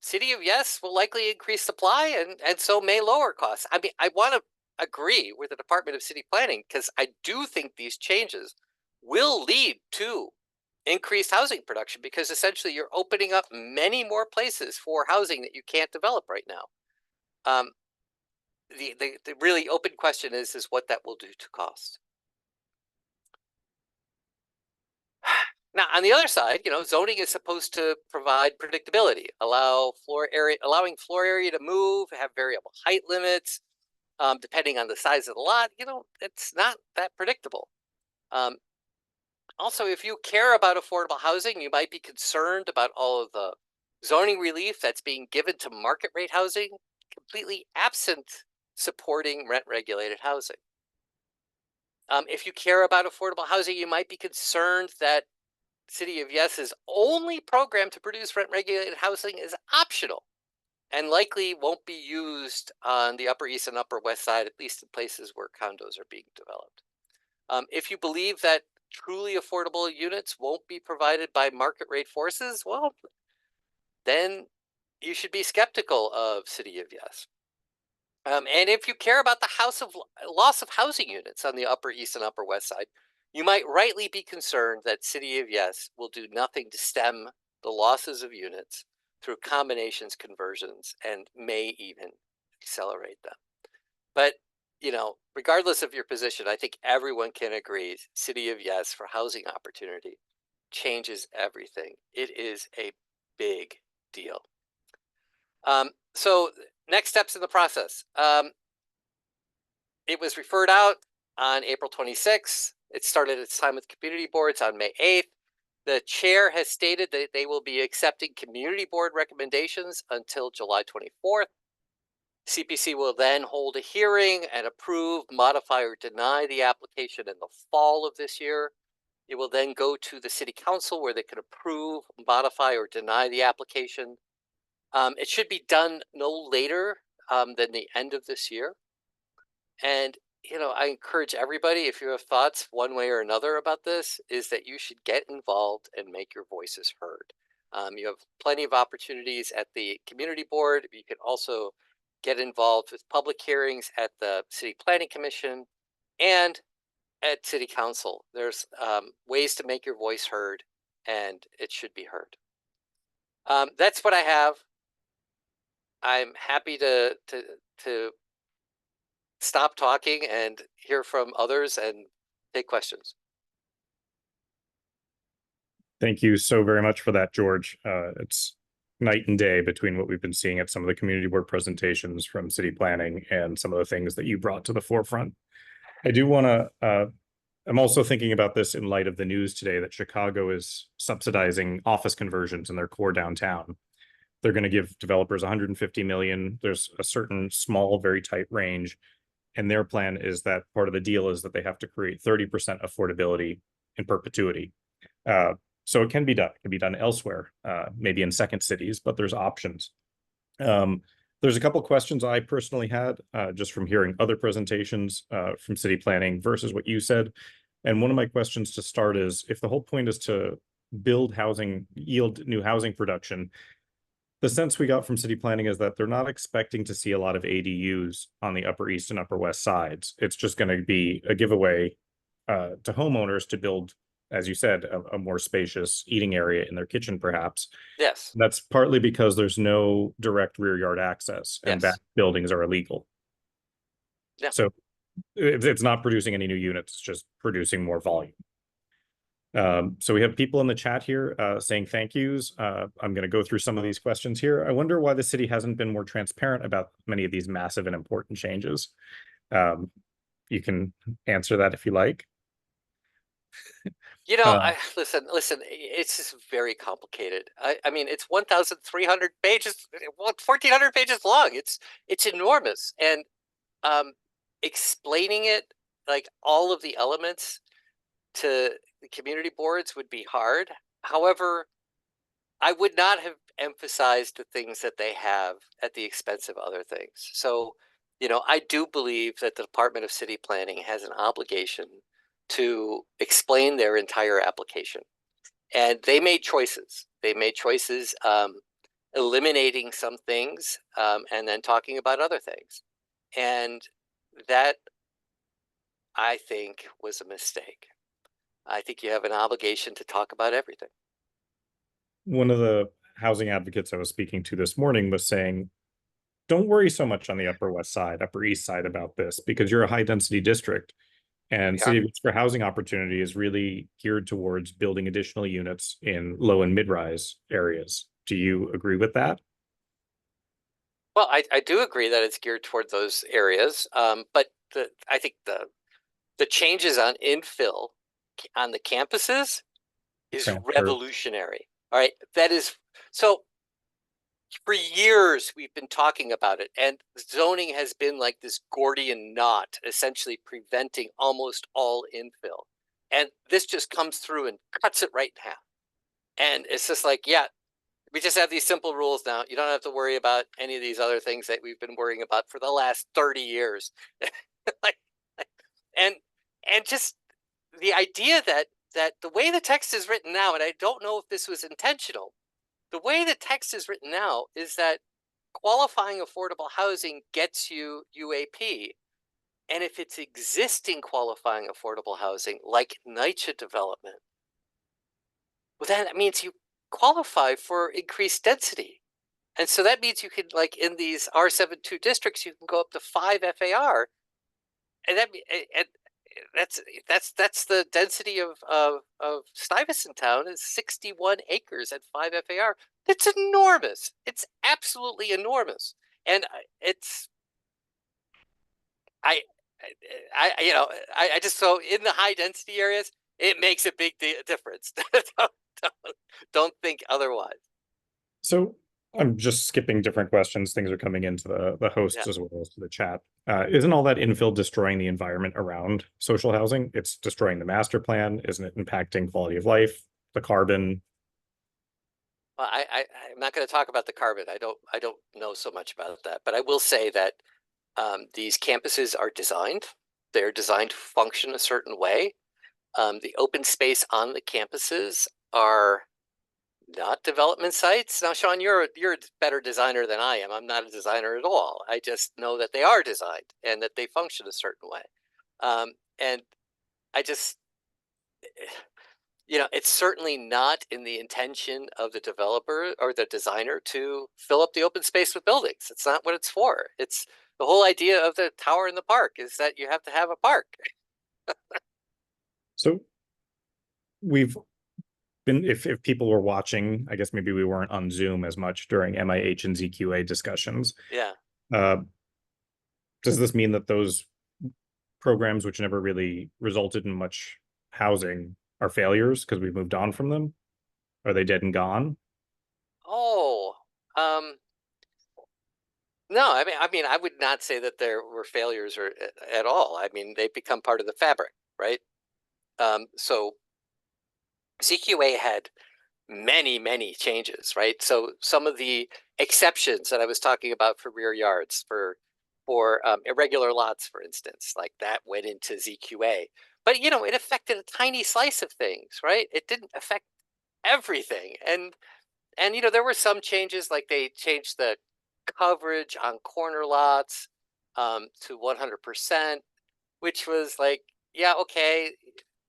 City of Yes will likely increase supply and so may lower costs. I mean, I want to agree with the Department of City Planning because I do think these changes will lead to increased housing production, because essentially you're opening up many more places for housing that you can't develop right now. The really open question is what that will do to cost. Now, on the other side, zoning is supposed to provide predictability, allowing floor area to move, have variable height limits, depending on the size of the lot. It's not that predictable. Also, if you care about affordable housing, you might be concerned about all of the zoning relief that's being given to market rate housing, completely absent supporting rent-regulated housing. If you care about affordable housing, you might be concerned that City of Yes's only program to produce rent-regulated housing is optional and likely won't be used on the Upper East and Upper West Side, at least in places where condos are being developed. If you believe that truly affordable units won't be provided by market rate forces, well, then you should be skeptical of City of Yes. And if you care about the loss of housing units on the Upper East and Upper West Side, you might rightly be concerned that City of Yes will do nothing to stem the losses of units through combinations, conversions, and may even accelerate them. But, regardless of your position, I think everyone can agree City of Yes for housing opportunity changes everything. It is a big deal. So next steps in the process. It was referred out on April 26th. It started its time with community boards on May 8th. The chair has stated that they will be accepting community board recommendations until July 24th. CPC will then hold a hearing and approve, modify, or deny the application in the fall of this year. It will then go to the city council where they can approve, modify, or deny the application. It should be done no later than the end of this year. And, I encourage everybody, if you have thoughts one way or another about this, is that you should get involved and make your voices heard. You have plenty of opportunities at the community board. You can also get involved with public hearings at the City Planning Commission and at City Council. There's ways to make your voice heard, and it should be heard. That's what I have. I'm happy to stop talking and hear from others and take questions. Thank you so very much for that, George. It's night and day between what we've been seeing at some of the community board presentations from city planning and some of the things that you brought to the forefront. I do want to, I'm also thinking about this in light of the news today that Chicago is subsidizing office conversions in their core downtown. They're going to give developers 150 million. There's a certain small, very tight range. And their plan is that part of the deal is that they have to create 30% affordability in perpetuity. So it can be done. It can be done elsewhere, maybe in second cities, but there's options. There's a couple questions I personally had just from hearing other presentations from city planning versus what you said. And one of my questions to start is, if the whole point is to build housing, yield new housing production, the sense we got from city planning is that they're not expecting to see a lot of ADUs on the Upper East and Upper West sides. It's just going to be a giveaway to homeowners to build, as you said, a more spacious eating area in their kitchen, perhaps. Yes. That's partly because there's no direct rear yard access and Yes. back buildings are illegal. Yeah. So it's not producing any new units, it's just producing more volume. So we have people in the chat here saying thank yous. I'm going to go through some of these questions here. I wonder why the city hasn't been more transparent about many of these massive and important changes. You can answer that if you like. Listen, it's just very complicated. I mean, it's 1,300 pages, 1,400 pages long. It's enormous. And explaining it, like all of the elements to the community boards would be hard. However, I would not have emphasized the things that they have at the expense of other things. So, I do believe that the Department of City Planning has an obligation to explain their entire application. And they made choices. They made choices eliminating some things and then talking about other things. And that, I think, was a mistake. I think you have an obligation to talk about everything. One of the housing advocates I was speaking to this morning was saying, don't worry so much on the Upper West Side, Upper East Side about this, because you're a high density district. And City of East for Housing Opportunity is really geared towards building additional units in low and mid-rise areas. Do you agree with that? Well, I do agree that it's geared toward those areas, but I think the changes on infill on the campuses is revolutionary. All right, that is so. for years we've been talking about it, and zoning has been like this Gordian knot, essentially preventing almost all infill. And this just comes through and cuts it right in half. And it's just like, yeah, we just have these simple rules now. You don't have to worry about any of these other things that we've been worrying about for the last 30 years. like, and just the idea that the way the text is written now, and I don't know if this was intentional, the way the text is written now is that qualifying affordable housing gets you UAP. And if it's existing qualifying affordable housing, like NYCHA development, well, then that means you qualify for increased density. And so that means you could, like in these R72 districts, you can go up to 5 FAR. And that's the density of Stuyvesant Town is 61 acres at 5 FAR. It's enormous. It's absolutely enormous. And it's I I just, so in the high density areas, it makes a big difference. don't think otherwise. So I'm just skipping different questions. Things are coming into the hosts Yeah. as well as to the chat. Isn't all that infill destroying the environment around social housing? It's destroying the master plan. Isn't it impacting quality of life, the carbon? Well, I'm not going to talk about the carbon. I don't know so much about that, but I will say that these campuses are designed. They're designed to function a certain way. The open space on the campuses are not development sites. Now, Sean, you're a better designer than I am. I'm not a designer at all. I just know that they are designed and that they function a certain way. And I just, it's certainly not in the intention of the developer or the designer to fill up the open space with buildings. It's not what it's for. It's the whole idea of the tower in the park is that you have to have a park. So we've been, if people were watching, I guess maybe we weren't on Zoom as much during MIH and ZQA discussions. Yeah. Does this mean that those programs, which never really resulted in much housing, are failures because we've moved on from them? Are they dead and gone? Oh, no, I mean, I would not say that there were failures or at all. I mean, they become part of the fabric, right? So CQA had many changes, right? So some of the exceptions that I was talking about for rear yards, for irregular lots, for instance, like that went into ZQA. But it affected a tiny slice of things, right? It didn't affect everything. And there were some changes, like they changed the coverage on corner lots to 100%, which was like, yeah, okay,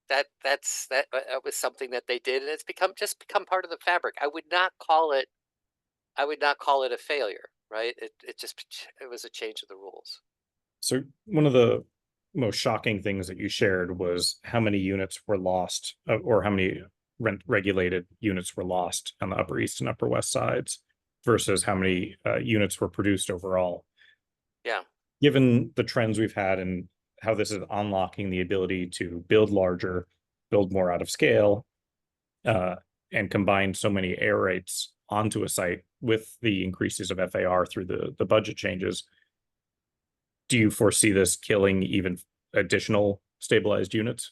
that was something that they did, and it's become part of the fabric. I would not call it a failure, right? It was a change of the rules. So one of the most shocking things that you shared was how many units were lost, or how many rent regulated units were lost on the Upper East and Upper West sides versus how many units were produced overall. Yeah. Given the trends we've had and how this is unlocking the ability to build larger, build more out of scale, and combine so many air rates onto a site with the increases of FAR through the budget changes, do you foresee this killing even additional stabilized units,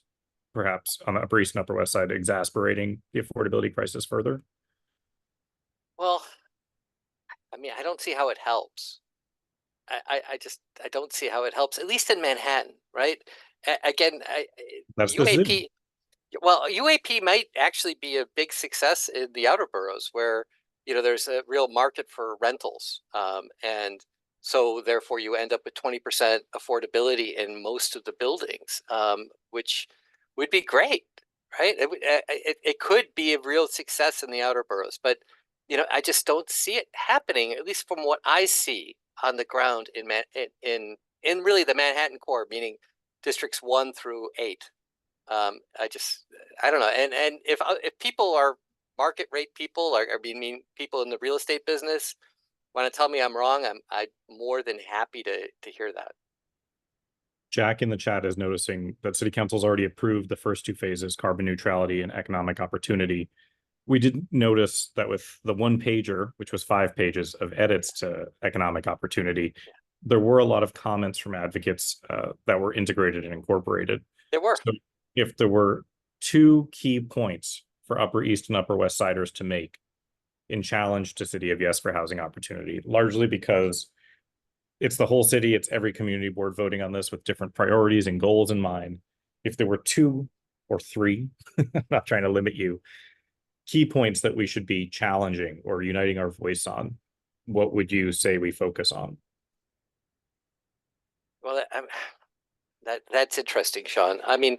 perhaps on the Upper East and Upper West side, exasperating the affordability crisis further? Well, I mean, I don't see how it helps. I don't see how it helps, at least in Manhattan, right? Again, That's the UAP. city. Well, UAP might actually be a big success in the outer boroughs where, there's a real market for rentals. And so therefore you end up with 20% affordability in most of the buildings, which would be great, right? It could be a real success in the outer boroughs, but, I just don't see it happening, at least from what I see on the ground in really the Manhattan core, meaning districts 1 through 8. I don't know. And if people are market rate people, or I mean people in the real estate business, want to tell me I'm wrong, I'm more than happy to hear that. Jack in the chat is noticing that City Council's already approved the first 2 phases, carbon neutrality and economic opportunity. We did notice that with the one pager, which was 5 pages of edits to economic opportunity, there were a lot of comments from advocates that were integrated and incorporated. There were. So if there were 2 key points for Upper East and Upper West Siders to make in challenge to City of Yes for housing opportunity, largely because it's the whole city, it's every community board voting on this with different priorities and goals in mind. If there were 2 or 3, I'm not trying to limit you, key points that we should be challenging or uniting our voice on, what would you say we focus on? Well, that's interesting, Sean. I mean,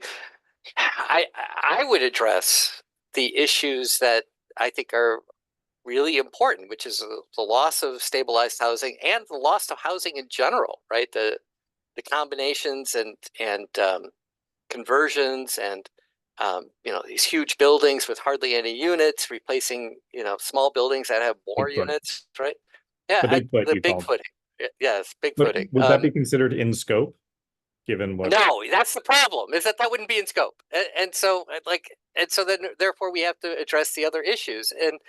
I would address the issues that I think are really important, which is the loss of stabilized housing and the loss of housing in general, right? The combinations and conversions and these huge buildings with hardly any units, replacing small buildings that have more Bigfoot. units, right? Yeah, The Bigfoot the you called. Bigfooting. Yes, But Bigfooting. would that be considered in scope, given what? No, that's the problem. Is that wouldn't be in scope, and so then therefore we have to address the other issues, and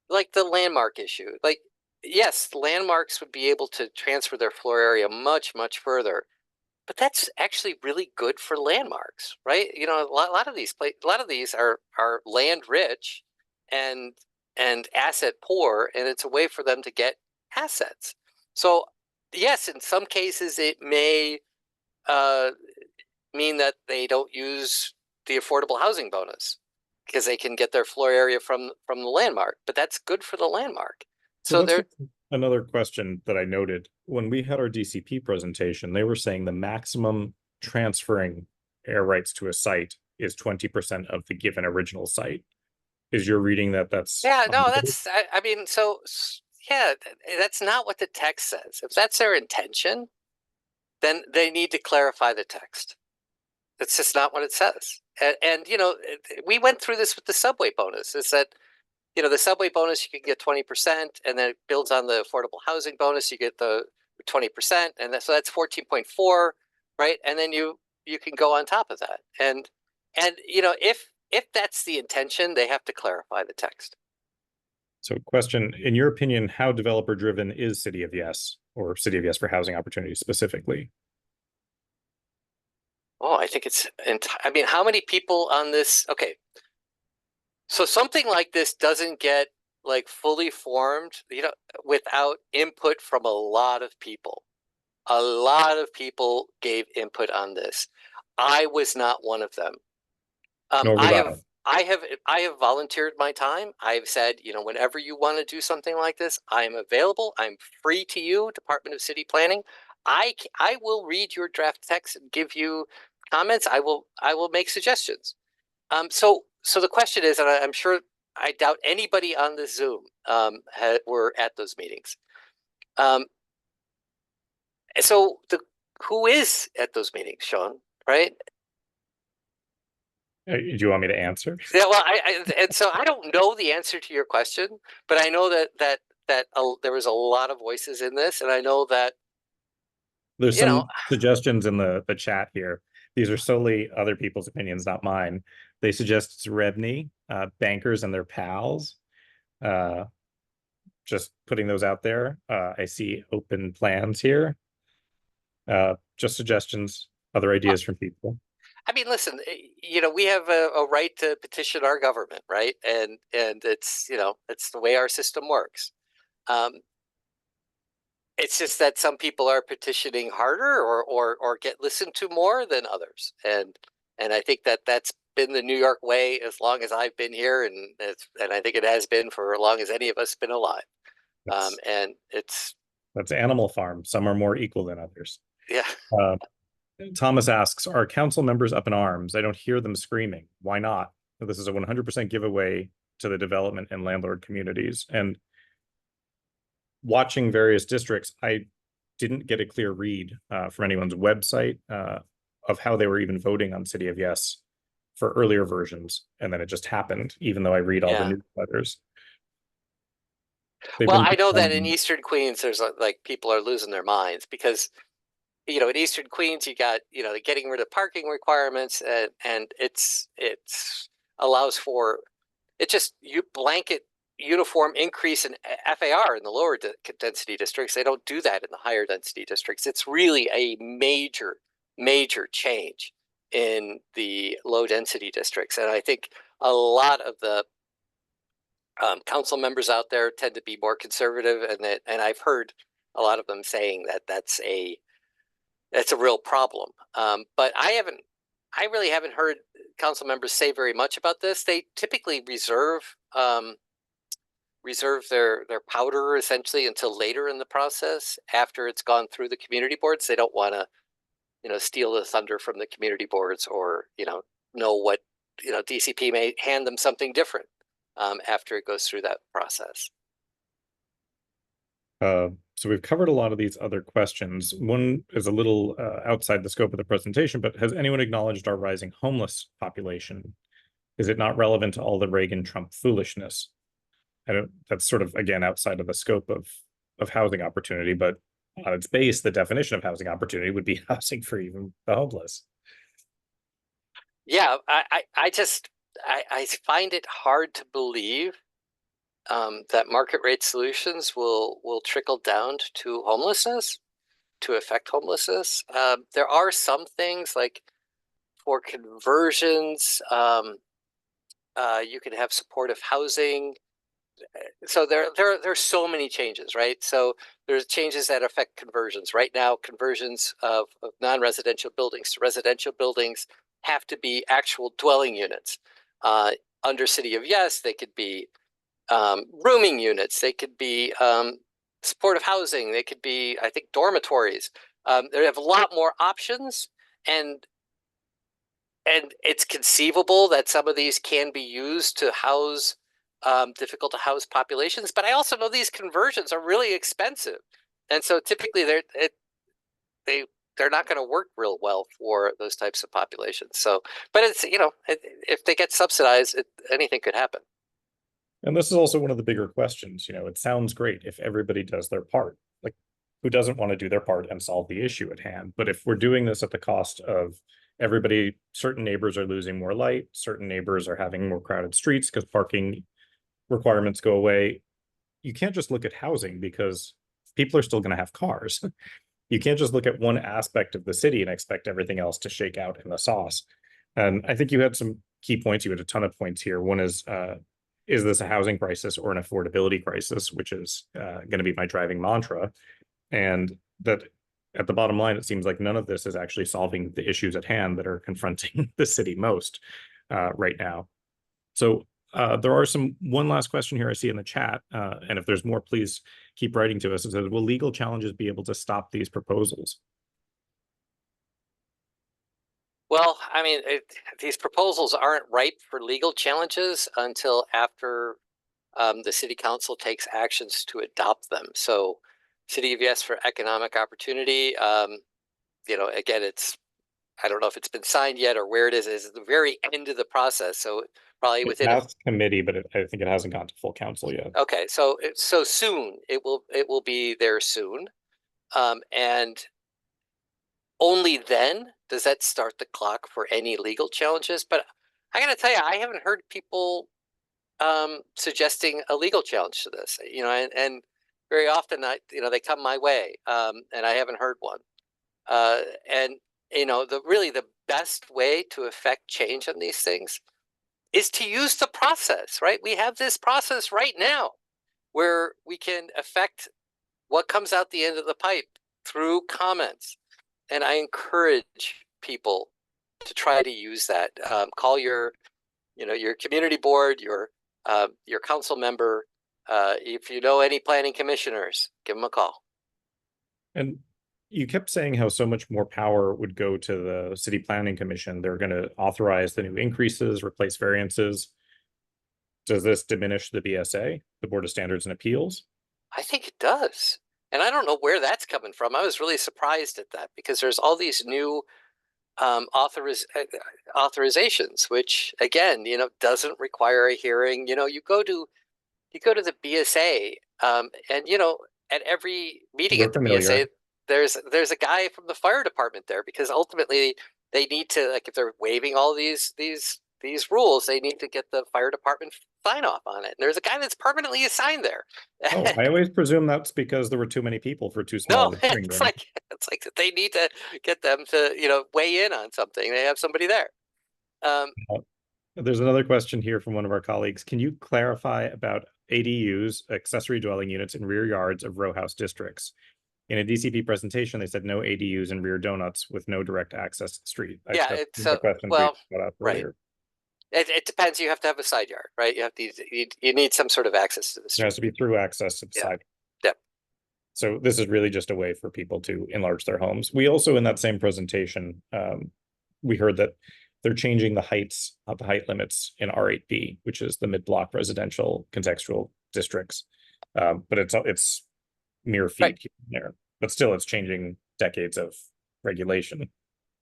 like the landmark issue. Like, yes, landmarks would be able to transfer their floor area much further, but that's actually really good for landmarks, right? A lot of these are land rich and asset poor, and it's a way for them to get assets. So yes, in some cases it may mean that they don't use the affordable housing bonus because they can get their floor area from the landmark, but that's good for the landmark. So that's another question that I noted when we had our DCP presentation. They were saying the maximum transferring air rights to a site is 20% of the given original site. Is your reading that's? Yeah, no, that's I mean, yeah, that's not what the text says. If that's their intention, then they need to clarify the text. That's just not what it says. And we went through this with the subway bonus. Is that the subway bonus, you can get 20%, and then it builds on the affordable housing bonus. You get the 20%, and so that's 14.4, right? And then you can go on top of that. And if that's the intention, they have to clarify the text. So, question: in your opinion, how developer driven is City of Yes, or City of Yes for housing opportunities specifically? Oh, I think I mean, how many people on this? Okay. So something like this doesn't get like fully formed, without input from a lot of people. A lot of people gave input on this. I was not one of them. Nor was I. I have volunteered my time. I've said, whenever you want to do something like this, I am available. I'm free to you, Department of City Planning. I will read your draft text and give you comments. I will make suggestions. So the question is, and I'm sure, I doubt anybody on the Zoom were at those meetings. So who is at those meetings, Sean? Right? Do you want me to answer? Yeah. Well, and so I don't know the answer to your question, but I know that there was a lot of voices in this, and I know that there's some suggestions in the chat here. These are solely other people's opinions, not mine. They suggest it's Rebney, bankers and their pals. Just putting those out there. I see open plans here. Just suggestions, other ideas from people. I mean, listen, we have a right to petition our government, right? And it's it's the way our system works. It's just that some people are petitioning harder or get listened to more than others, and I think that's been the New York way as long as I've been here, and I think it has been for as long as any of us been alive. And that's Animal Farm. Some are more equal than others. Yeah. Thomas asks, are council members up in arms? I don't hear them screaming. Why not? This is a 100% giveaway to the development and landlord communities. And watching various districts, I didn't get a clear read from anyone's website of how they were even voting on City of Yes for earlier versions. And then it just happened, even though I read all the newsletters. Well, I know that in Eastern Queens, there's like people are losing their minds because in Eastern Queens, you got, getting rid of parking requirements, and it's allows for it just blanket uniform increase in FAR in the lower density districts. They don't do that in the higher density districts. It's really a major change in the low density districts. And I think a lot of the council members out there tend to be more conservative, and I've heard a lot of them saying that that's a real problem. But I really haven't heard council members say very much about this. They typically reserve their powder essentially until later in the process, after it's gone through the community boards. They don't want to, steal the thunder from the community boards, or know what DCP may hand them something different after it goes through that process. So we've covered a lot of these other questions. One is a little outside the scope of the presentation, but has anyone acknowledged our rising homeless population? Is it not relevant to all the Reagan-Trump foolishness? That's sort of, again, outside of the scope of housing opportunity, but on its base, the definition of housing opportunity would be housing for even the homeless. Yeah, I find it hard to believe that market rate solutions will trickle down to homelessness, to affect homelessness. There are some things, like for conversions, you can have supportive housing. So there's so many changes, right? So there's changes that affect conversions. Right now, conversions of non-residential buildings to residential buildings have to be actual dwelling units. Under City of Yes, they could be rooming units, they could be supportive housing, they could be, I think, dormitories. They have a lot more options, and it's conceivable that some of these can be used to house difficult to house populations. But I also know these conversions are really expensive, and so typically they're not going to work real well for those types of populations. So, but it's if they get subsidized, anything could happen. And this is also one of the bigger questions. It sounds great if everybody does their part. Like, who doesn't want to do their part and solve the issue at hand? But if we're doing this at the cost of everybody, certain neighbors are losing more light, certain neighbors are having more crowded streets because parking requirements go away. You can't just look at housing, because people are still going to have cars. You can't just look at one aspect of the city and expect everything else to shake out in the sauce. And I think you had some key points. You had a ton of points here. One is this a housing crisis or an affordability crisis, which is going to be my driving mantra. And that at the bottom line, it seems like none of this is actually solving the issues at hand that are confronting the city most right now. So there are one last question here I see in the chat. And if there's more, please keep writing to us. It says, will legal challenges be able to stop these proposals? Well, I mean, these proposals aren't ripe for legal challenges until after the city council takes actions to adopt them. So City of Yes for Economic Opportunity, again, I don't know if it's been signed yet or where it is at the very end of the process. So probably within a committee, but I think it hasn't gone to full council yet. Okay, so soon it will be there soon, and only then does that start the clock for any legal challenges. But I got to tell you, I haven't heard people suggesting a legal challenge to this. And very often they come my way, and I haven't heard one. And the best way to affect change on these things is to use the process, right? We have this process right now where we can affect what comes out the end of the pipe through comments. And I encourage people to try to use that. Call your community board, your council member. If you know any planning commissioners, give them a call. And you kept saying how so much more power would go to the city planning commission. They're going to authorize the new increases, replace variances. Does this diminish the BSA, the Board of Standards and Appeals? I think it does. And I don't know where that's coming from. I was really surprised at that, because there's all these new authorizations, which again, doesn't require a hearing. You go to the BSA, and at every meeting at the BSA, there's a guy from the fire department there, because ultimately they need to, like, if they're waiving all these these rules, they need to get the fire department sign off on it. And there's a guy that's permanently assigned there. Oh, I always presume that's because there were too many people for too small No, of a hearing it's room. like they need to get them to weigh in on something. They have somebody there. There's another question here from one of our colleagues. Can you clarify about ADUs, accessory dwelling units, in rear yards of row house districts? In a DCP presentation, they said no ADUs in rear donuts with no direct access to the street. Yeah, That's it's the question well, we got up right. earlier. It depends. You have to have a side yard, right? You have to. You need some sort of access to the There street. has to be through access to the Yeah. side. Yeah. So this is really just a way for people to enlarge their homes. We also, in that same presentation, we heard that they're changing the heights of the height limits in R8B, which is the mid-block residential contextual districts. But it's mere feet Right. here and there. But still, it's changing decades of regulation.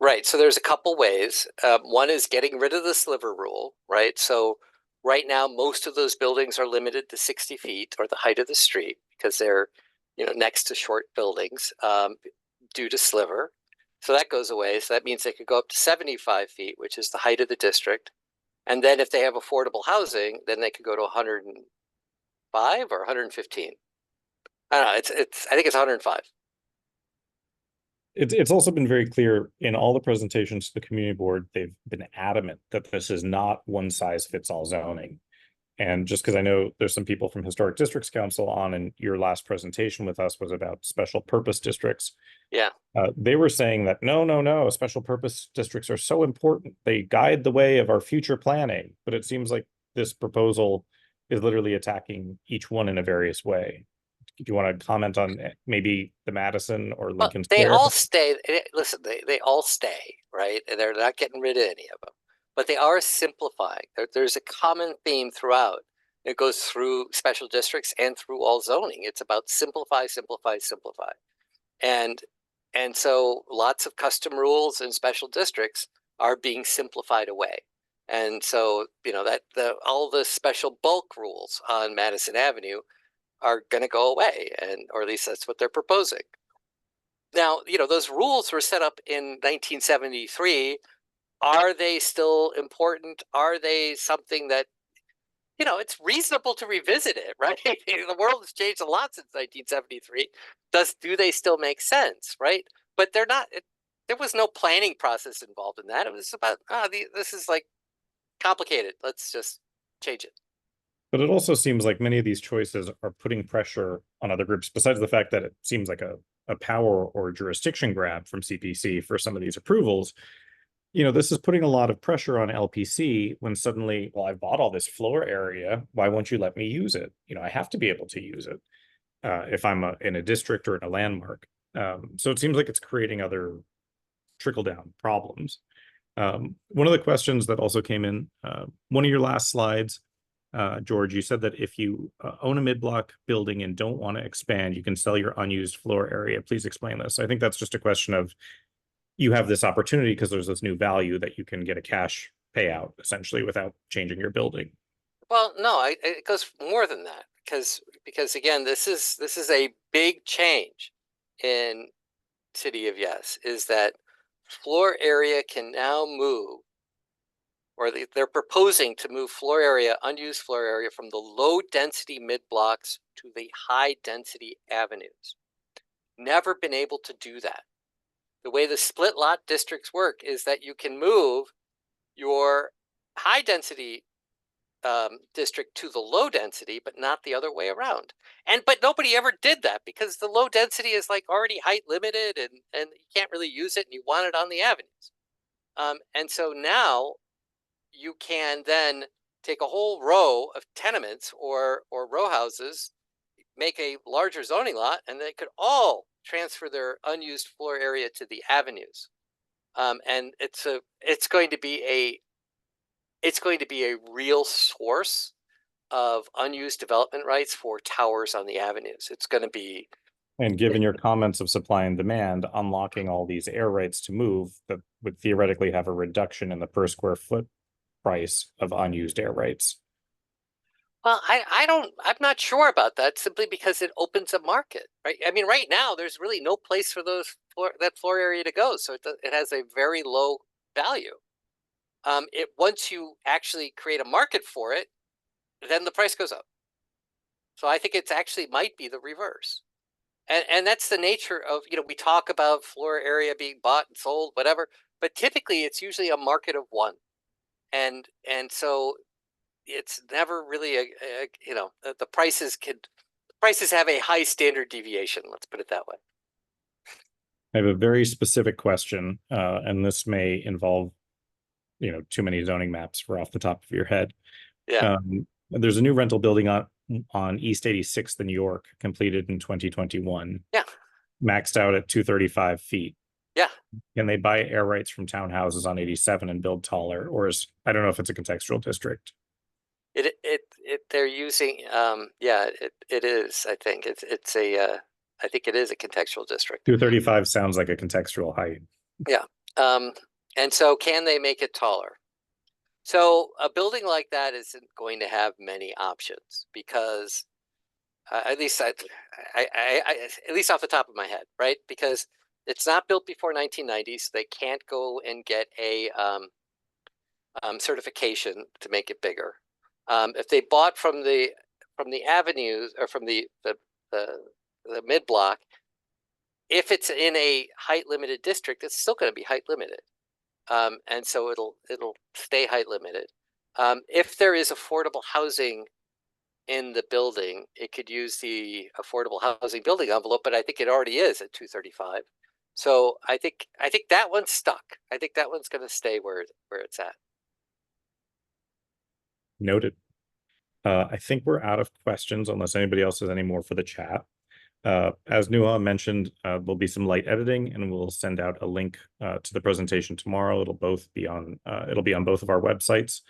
Right. So there's a couple ways. One is getting rid of the sliver rule, right? So right now, most of those buildings are limited to 60 feet or the height of the street because they're, next to short buildings due to sliver. So that goes away. So that means they could go up to 75 feet, which is the height of the district. And then if they have affordable housing, then they could go to 105 or 115. I don't know. I think it's 105. It's also been very clear in all the presentations to the community board, they've been adamant that this is not one size fits all zoning. And just because I know there's some people from Historic Districts Council on, and your last presentation with us was about special purpose districts. Yeah. They were saying that no, special purpose districts are so important. They guide the way of our future planning. But it seems like this proposal is literally attacking each one in a various way. Do you want to comment on maybe the Madison or Lincoln They Square? all stay. Listen, they all stay, right? And they're not getting rid of any of them, but they are simplifying. There's a common theme throughout. It goes through special districts and through all zoning. It's about simplify, simplify, simplify, and so lots of custom rules in special districts are being simplified away. And so that all the special bulk rules on Madison Avenue are going to go away, or at least that's what they're proposing. Now, those rules were set up in 1973. Are they still important? Are they something that, it's reasonable to revisit it, right? The world has changed a lot since 1973. Do they still make sense, right? But they're not. There was no planning process involved in that. It was about, this is like complicated. Let's just change it. But it also seems like many of these choices are putting pressure on other groups, besides the fact that it seems like a power or jurisdiction grab from CPC for some of these approvals. This is putting a lot of pressure on LPC when suddenly, well, I bought all this floor area. Why won't you let me use it? I have to be able to use it if I'm in a district or in a landmark. So it seems like it's creating other trickle-down problems. One of the questions that also came in, one of your last slides, George, you said that if you own a mid-block building and don't want to expand, you can sell your unused floor area. Please explain this. I think that's just a question of you have this opportunity because there's this new value that you can get a cash payout essentially without changing your building. Well, no, it goes more than that because again, this is a big change in City of Yes, is that floor area can now move, or they're proposing to move unused floor area from the low density mid blocks to the high density avenues. Never been able to do that. The way the split lot districts work is that you can move your high density district to the low density, but not the other way around. But nobody ever did that because the low density is like already height limited and you can't really use it and you want it on the avenues. And so now you can then take a whole row of tenements or row houses, make a larger zoning lot, and they could all transfer their unused floor area to the avenues. And it's going to be a real source of unused development rights for towers on the avenues. It's going to be. And given your comments of supply and demand, unlocking all these air rights to move, that would theoretically have a reduction in the per square foot price of unused air rights. Well, I'm not sure about that simply because it opens a market, right? I mean, right now there's really no place for that floor area to go. So it has a very low value. once you actually create a market for it, then the price goes up. So I think it's actually might be the reverse. And that's the nature of, we talk about floor area being bought and sold, whatever, but typically it's usually a market of one. And so it's never really the prices have a high standard deviation. Let's put it that way. I have a very specific question, and this may involve, too many zoning maps for off the top of your head. Yeah. There's a new rental building on East 86th in New York, completed in 2021. Yeah. Maxed out at 235 feet. Yeah. Can they buy air rights from townhouses on 87 and build taller? Or I don't know if it's a contextual district. They're using, it is, I think I think it is a contextual district. 235 sounds like a contextual height. Yeah. And so can they make it taller? So a building like that isn't going to have many options because at least at least off the top of my head, right? Because it's not built before 1990, so they can't go and get a certification to make it bigger. If they bought from the avenues or from the mid block, if it's in a height limited district, it's still going to be height limited. And so it'll stay height limited. If there is affordable housing in the building, it could use the affordable housing building envelope, but I think it already is at 235. So I think that one's stuck. I think that one's going to stay where it's at. Noted. I think we're out of questions unless anybody else has any more for the chat. As Nuha mentioned, there'll be some light editing, and we'll send out a link to the presentation tomorrow. It'll be on both of our websites,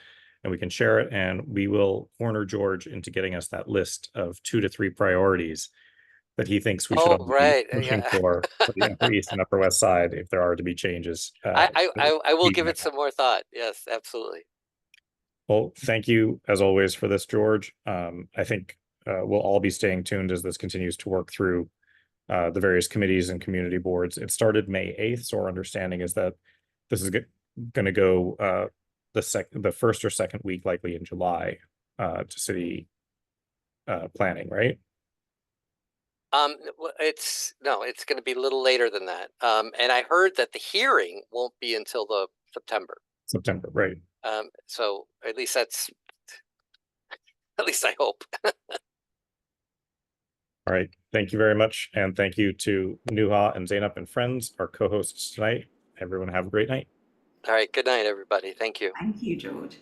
and we can share it. And we will corner George into getting us that list of 2 to 3 priorities that he thinks we should be pushing for the Upper East and Upper West Side if there are to be changes. I will give it some more thought. Yes, absolutely. Well, thank you as always for this, George. I think we'll all be staying tuned as this continues to work through the various committees and community boards. It started May 8th, so our understanding is that this is going to go the first or second week, likely in July, to city planning, right? It's going to be a little later than that. And I heard that the hearing won't be until the September, right? So at least I hope. All right. Thank you very much. And thank you to Nuha and Zainab and friends, our co-hosts tonight. Everyone have a great night. All right. Good night, everybody. Thank you. Thank you, George.